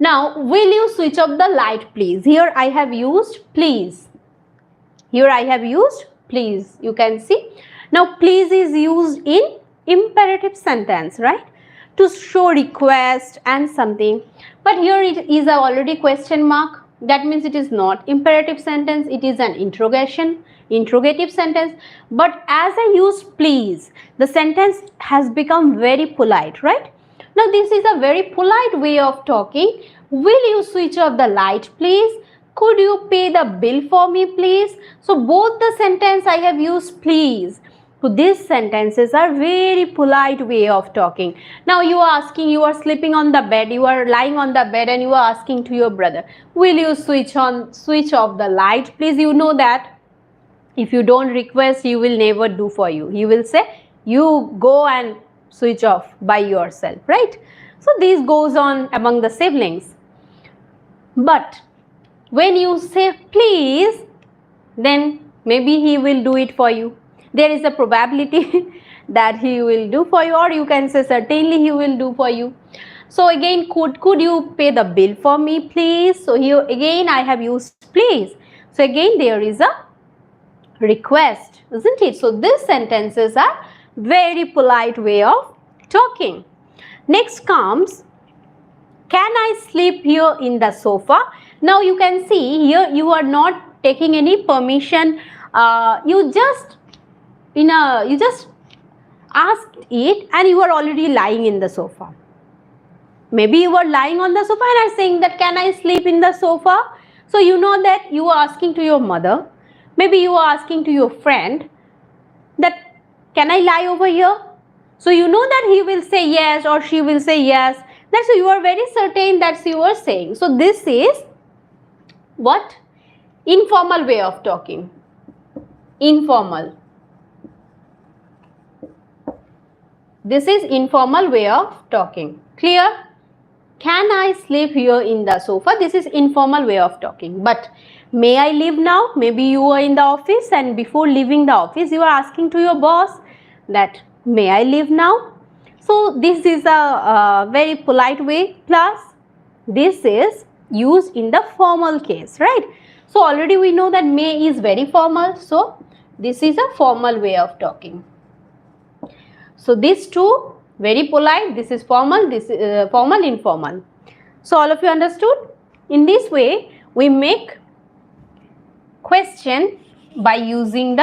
Now, will you switch off the light please? Here I have used please. Here I have used please. You can see. Now, please is used in imperative sentence, right? To show request and something. But here it is already question mark. That means it is not imperative sentence. It is an interrogative sentence. But as I use please, the sentence has become very polite, right? Now, this is a very polite way of talking. Will you switch off the light please? Could you pay the bill for me please? So, both the sentence I have used please. So, these sentences are very polite way of talking. Now, you are asking, you are sleeping on the bed, you are lying on the bed and you are asking to your brother, will you switch off the light please? You know that if you don't request, he will never do for you. He will say, you go and switch off by yourself, right? So, this goes on among the siblings. But when you say please, then maybe he will do it for you. There is a probability that he will do for you, or you can say certainly he will do for you. So again, could you pay the bill for me please? So here again I have used please. So again there is a request, isn't it? So these sentences are very polite way of talking. Next comes, can I sleep here in the sofa? Now you can see here you are not taking any permission. You just asked it and you are already lying in the sofa. Maybe you are lying on the sofa and are saying that can I sleep in the sofa? So you know that you are asking to your mother. Maybe you are asking to your friend that can I lie over here? So you know that he will say yes or she will say yes. That's why you are very certain that's you are saying. So this is what? Informal way of talking. Informal. This is informal way of talking. Clear? Can I sleep here in the sofa? This is informal way of talking. But may I leave now? Maybe you are in the office and before leaving the office you are asking to your boss that may I leave now? So this is a very polite way. Plus this is used in the formal case, right? So already we know that may is very formal. So this is a formal way of talking. So these two very polite, this is formal, this is formal, informal. So all of you understood? In this way we make question by using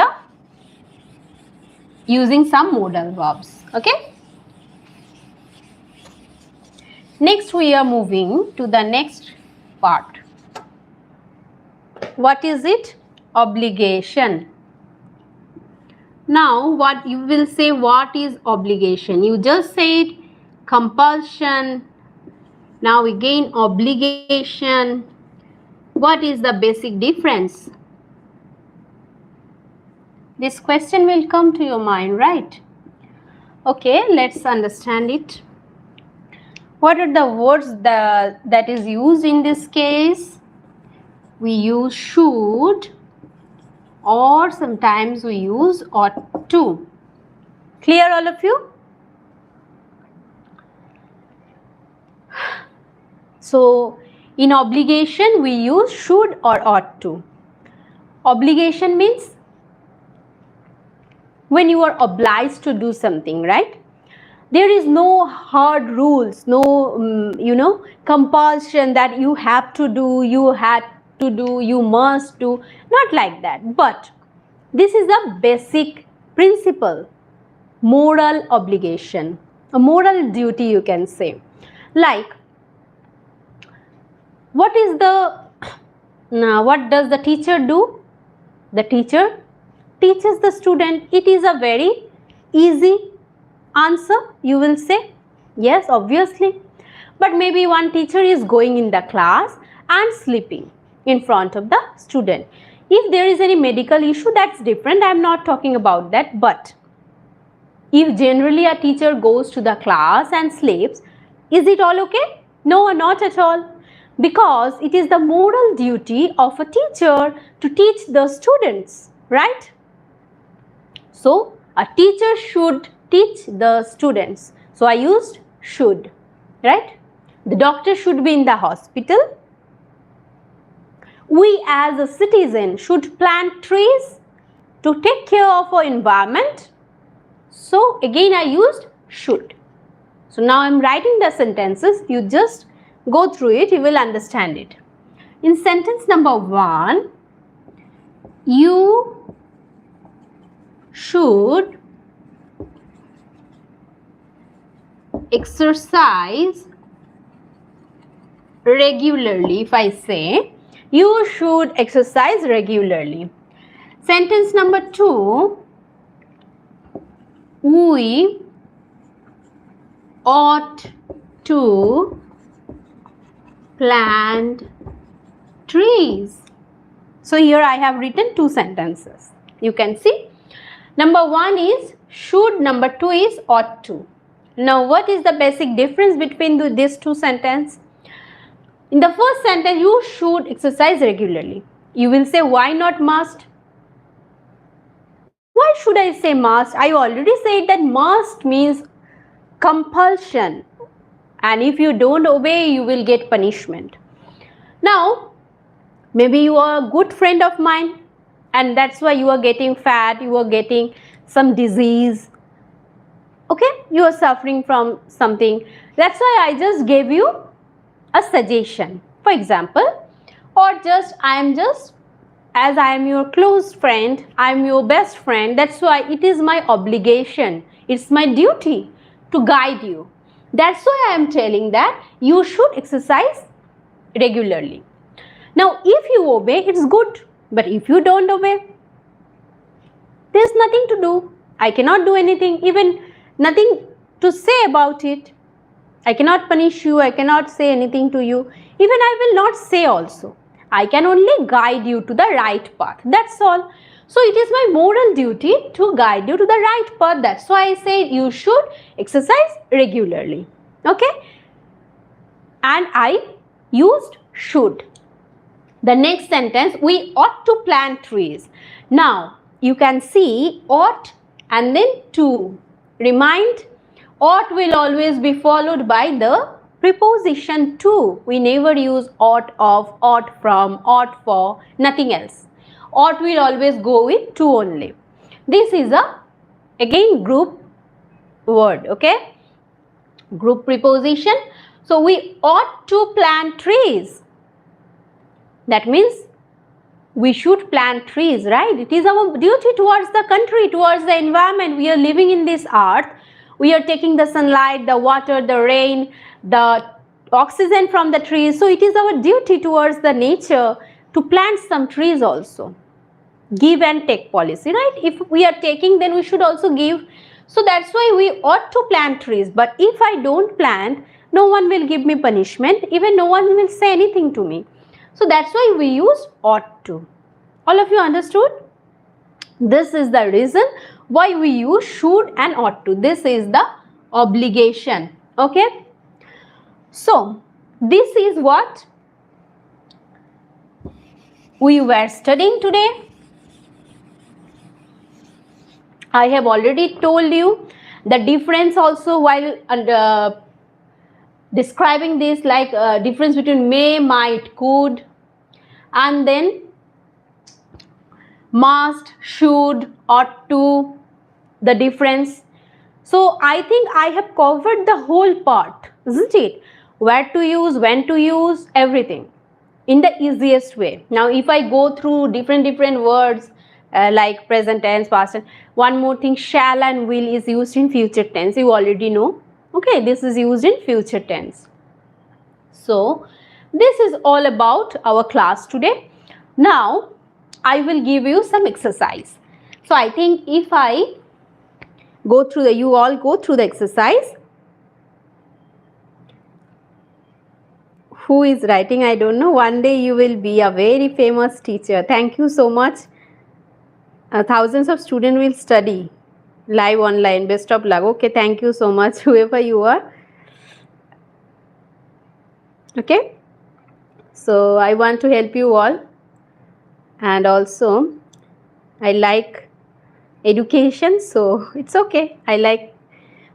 some modal verbs. Okay. Next we are moving to the next part. What is it? Obligation. Now what you will say, what is obligation? You just said compulsion, now again obligation. What is the basic difference? This question will come to your mind, right? Okay, let's understand it. What are the words that is used in this case? We use should, or sometimes we use ought to. Clear, all of you? So, in obligation, we use should or ought to. Obligation means when you are obliged to do something, right? There is no hard rules, no, compulsion that you have to do, you had to do, you must do, not like that. But this is a basic principle, moral obligation, a moral duty, you can say. Like, what does the teacher do? The teacher teaches the student. It is a very easy answer, you will say. Yes, obviously. But maybe one teacher is going in the class and sleeping in front of the student. If there is any medical issue, that's different. I am not talking about that. But if generally a teacher goes to the class and sleeps, is it all okay? No, not at all. Because it is the moral duty of a teacher to teach the students, right? So, a teacher should teach the students. So, I used should, right? The doctor should be in the hospital. We as a citizen should plant trees to take care of our environment. So, again I used should. So, now I am writing the sentences. You just go through it, you will understand it. In sentence number 1, you should exercise regularly. If I say, you should exercise regularly. Sentence number 2, we ought to plant trees. So here I have written 2 sentences. You can see. Number 1 is should, number 2 is ought to. Now what is the basic difference between these 2 sentences? In the first sentence, you should exercise regularly. You will say, why not must? Why should I say must? I already said that must means compulsion. And if you don't obey, you will get punishment. Now, maybe you are a good friend of mine and that's why you are getting fat, you are getting some disease. Okay, you are suffering from something. That's why I just gave you a suggestion, for example, or as I am your close friend, I am your best friend, that's why it is my obligation, it's my duty to guide you. That's why I am telling that you should exercise regularly. Now, if you obey, it's good, but if you don't obey, there's nothing to do. I cannot do anything, even nothing to say about it. I cannot punish you, I cannot say anything to you. Even I will not say also. I can only guide you to the right path. That's all. So it is my moral duty to guide you to the right path. That's why I said you should exercise regularly. Okay? And I used should. The next sentence, we ought to plant trees. Now, you can see ought and then to. Remind, ought will always be followed by the preposition to. We never use ought of, ought from, ought for, nothing else. Ought will always go with to only. This is a, again, group word, okay? Group preposition. So, we ought to plant trees. That means we should plant trees, right? It is our duty towards the country, towards the environment. We are living in this earth. We are taking the sunlight, the water, the rain, the oxygen from the trees. So it is our duty towards the nature to plant some trees also. Give and take policy, right? If we are taking, then we should also give. So that's why we ought to plant trees. But if I don't plant, no one will give me punishment, even no one will say anything to me. So that's why we use ought to. All of you understood? This is the reason why we use should and ought to. This is the obligation. Okay. So this is what we were studying today. I have already told you the difference also while describing this, like difference between may, might, could, and then must, should, ought to, the difference. So I think I have covered the whole part, isn't it? Where to use, when to use, everything in the easiest way. Now if I go through different words like present tense, past tense, one more thing, shall and will is used in future tense. You already know. Okay, this is used in future tense. So this is all about our class today. Now I will give you some exercise. So I think if I go through you all go through the exercise. Who is writing? I don't know. One day you will be a very famous teacher. Thank you so much. Thousands of students will study live online. Best of luck. Okay, thank you so much, whoever you are. Okay. So I want to help you all. And also, I like education. So it's okay. I like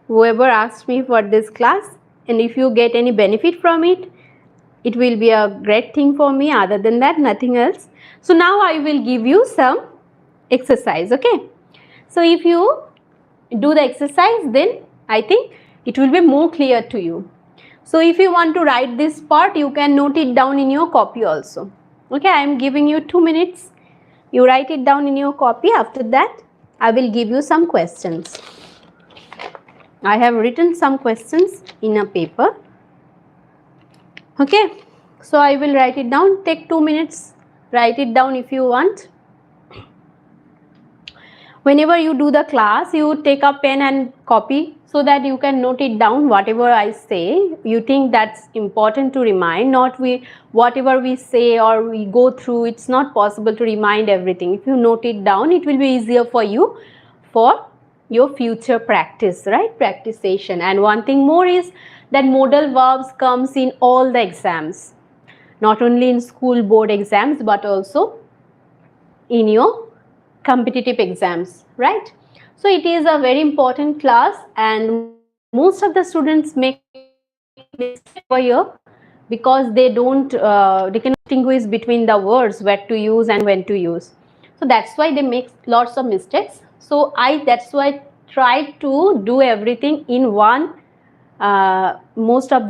whoever asked me for this class. And if you get any benefit from it, it will be a great thing for me. Other than that, nothing else. So now I will give you some exercise. Okay. So if you do the exercise, then I think it will be more clear to you. So if you want to write this part, you can note it down in your copy also. Okay, I am giving you 2 minutes. You write it down in your copy. After that, I will give you some questions. I have written some questions in a paper. Okay, so I will write it down. Take 2 minutes. Write it down if you want. Whenever you do the class, you take a pen and copy so that you can note it down. Whatever I say, you think that's important to remind. Not whatever we say or we go through, it's not possible to remind everything. If you note it down, it will be easier for you for your future practice, right? Practice session. And one thing more is that modal verbs comes in all the exams, not only in school board exams but also in your competitive exams, right? So it is a very important class, and most of the students make mistake over here because they cannot distinguish between the words where to use and when to use. So that's why they make lots of mistakes. So that's why try to do everything in one. Most of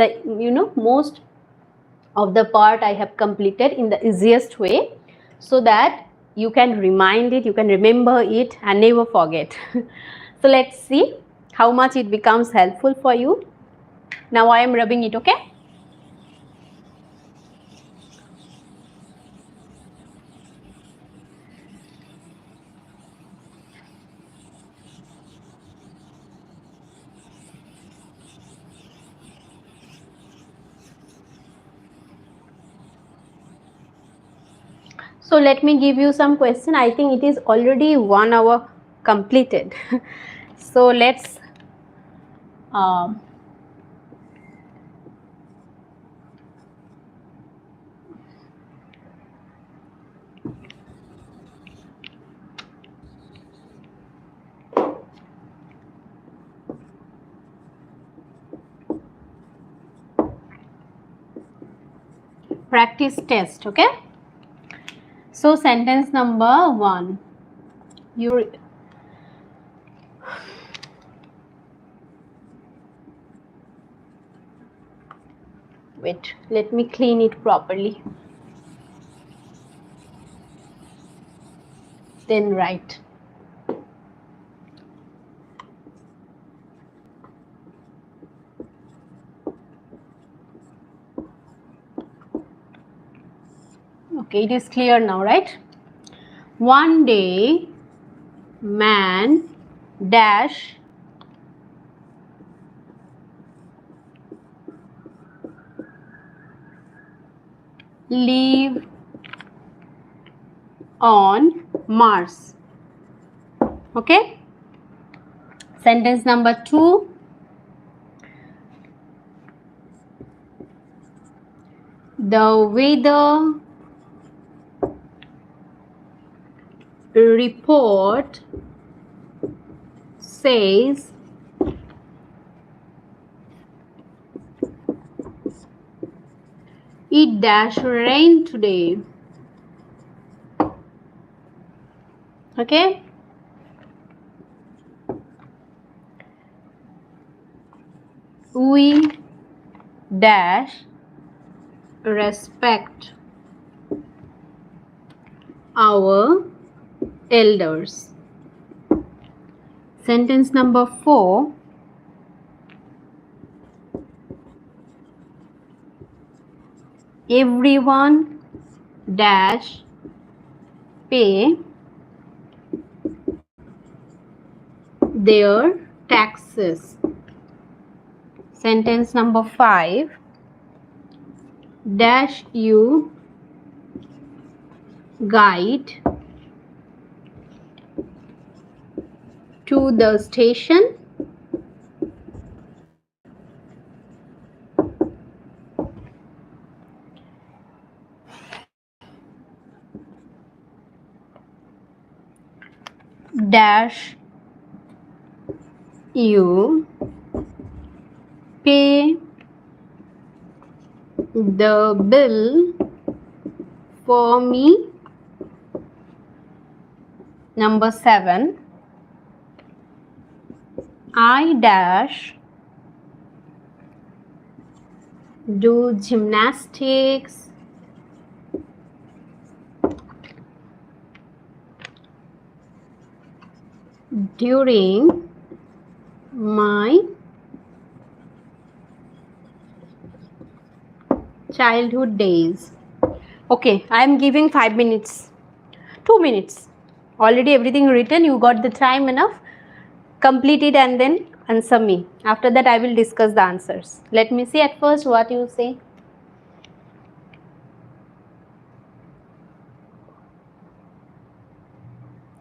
the part I have completed in the easiest way, so that you can remind it, you can remember it and never forget. So let's see how much it becomes helpful for you. Now I am rubbing it, okay? So let me give you some question. I think it is already 1 hour completed. So let's practice test, okay? So sentence number 1. Wait, let me clean it properly. Then write. Okay, it is clear now, right? One day, man dash live on Mars. Okay. Sentence number 2. The weather report says it dash rain today. Okay. We dash respect our elders. Sentence number 4. Everyone dash pay their taxes. Sentence number 5. Dash you guide to the station. Dash you pay the bill for me. Number 7. I dash do gymnastics during my childhood days. Okay, I am giving 5 minutes, 2 minutes. Already everything written, you got the time enough. Complete it and then answer me. After that I will discuss the answers. Let me see at first what you say.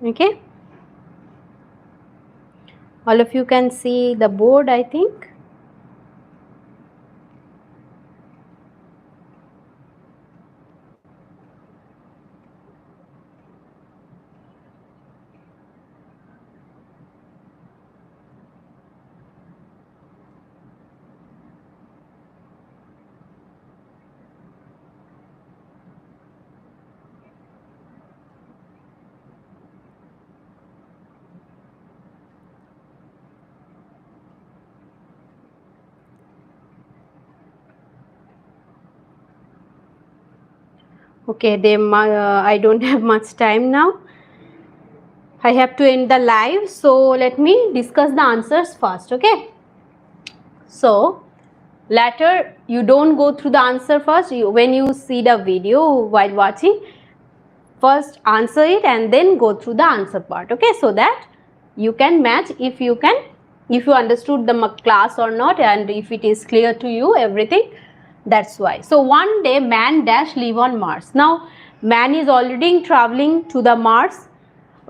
Okay. All of you can see the board, I think. Okay, I don't have much time now. I have to end the live, so let me discuss the answers first. Okay. So later you don't go through the answer first. When you see the video while watching, first answer it and then go through the answer part. Okay, so that you can match if you understood the class or not, and if it is clear to you everything. That's why. So one day man dash live on Mars. Now man is already traveling to the Mars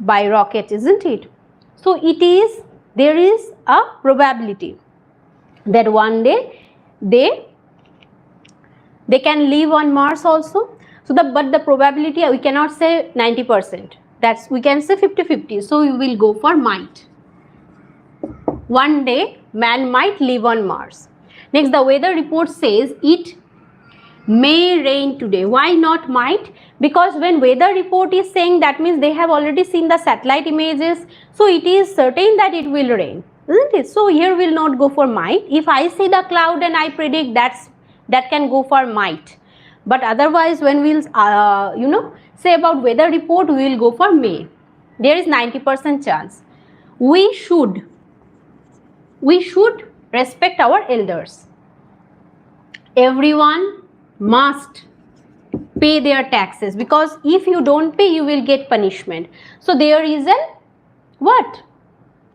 by rocket, isn't it? So there is a probability that one day they can live on Mars also. So but the probability, we cannot say 90%. We can say 50-50. So we will go for might. One day man might live on Mars. Next, the weather report says it may rain today. Why not might? Because when weather report is saying, that means they have already seen the satellite images. So it is certain that it will rain, isn't it? So here we will not go for might. If I see the cloud and I predict, that can go for might. But otherwise, when we will say about weather report, we will go for may. There is 90% chance. We should respect our elders. Everyone must pay their taxes, because if you don't pay, you will get punishment. So there is an what?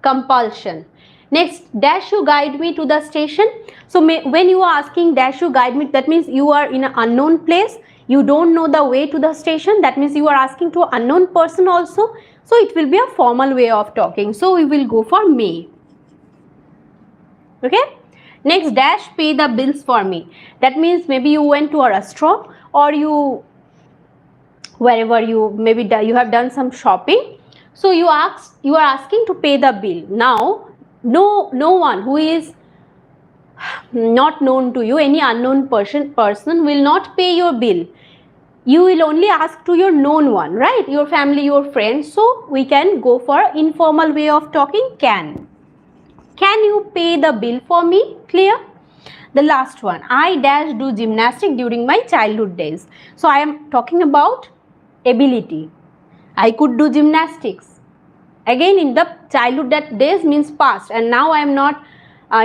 Compulsion. Next, dash you guide me to the station. So when you are asking dash you guide me, that means you are in an unknown place. you don't know the way to the station, that means you are asking to an unknown person also, so it will be a formal way of talking. So we will go for may. Okay. Next, dash pay the bills for me. That means maybe you went to a restaurant, or you wherever you maybe you have done some shopping, so you are asking to pay the bill. Now no one who is not known to you, any unknown person will not pay your bill. You will only ask to your known one, right? Your family, your friends. So we can go for informal way of talking, can you pay the bill for me? Clear? The last one, I dash do gymnastics during my childhood days. So I am talking about ability. I could do gymnastics. Again, in the childhood days means past, and now I am not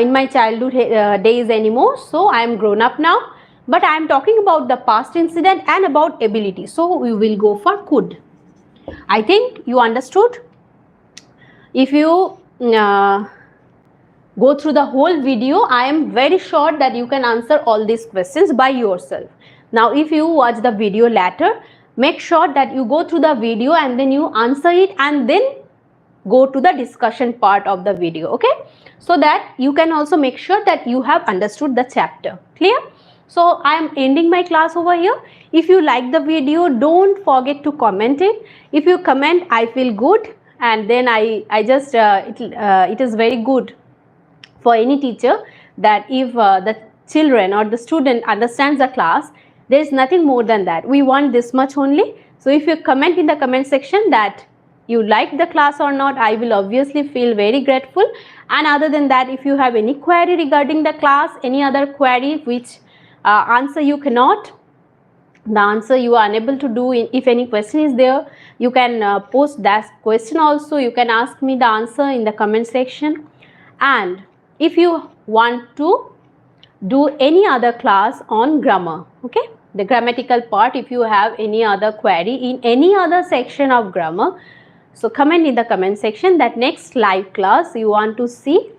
in my childhood days anymore. So I am grown up now, but I am talking about the past incident and about ability. So we will go for could. I think you understood. If you go through the whole video, I am very sure that you can answer all these questions by yourself. Now, if you watch the video later, make sure that you go through the video and then you answer it, and then go to the discussion part of the video, okay? So that you can also make sure that you have understood the chapter. Clear? So I am ending my class over here. If you like the video, don't forget to comment it. If you comment, I feel good, and then I just it is very good for any teacher that if the children or the student understands the class, there is nothing more than that. We want this much only. So if you comment in the comment section that you like the class or not, I will obviously feel very grateful. And other than that, if you have any query regarding the class, any other query which answer you cannot, the answer you are unable to do, if any question is there, you can post that question also. You can ask me the answer in the comment section. And if you want to do any other class on grammar, okay, the grammatical part, if you have any other query in any other section of grammar, so comment in the comment section that next live class you want to see.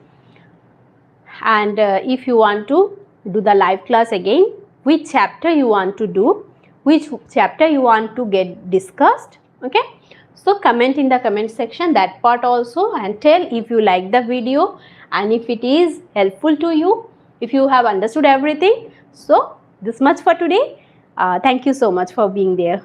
And if you want to do the live class again, which chapter you want to do, which chapter you want to get discussed, okay? So comment in the comment section that part also, and tell if you like the video and if it is helpful to you, if you have understood everything. So this much for today. Thank you so much for being there.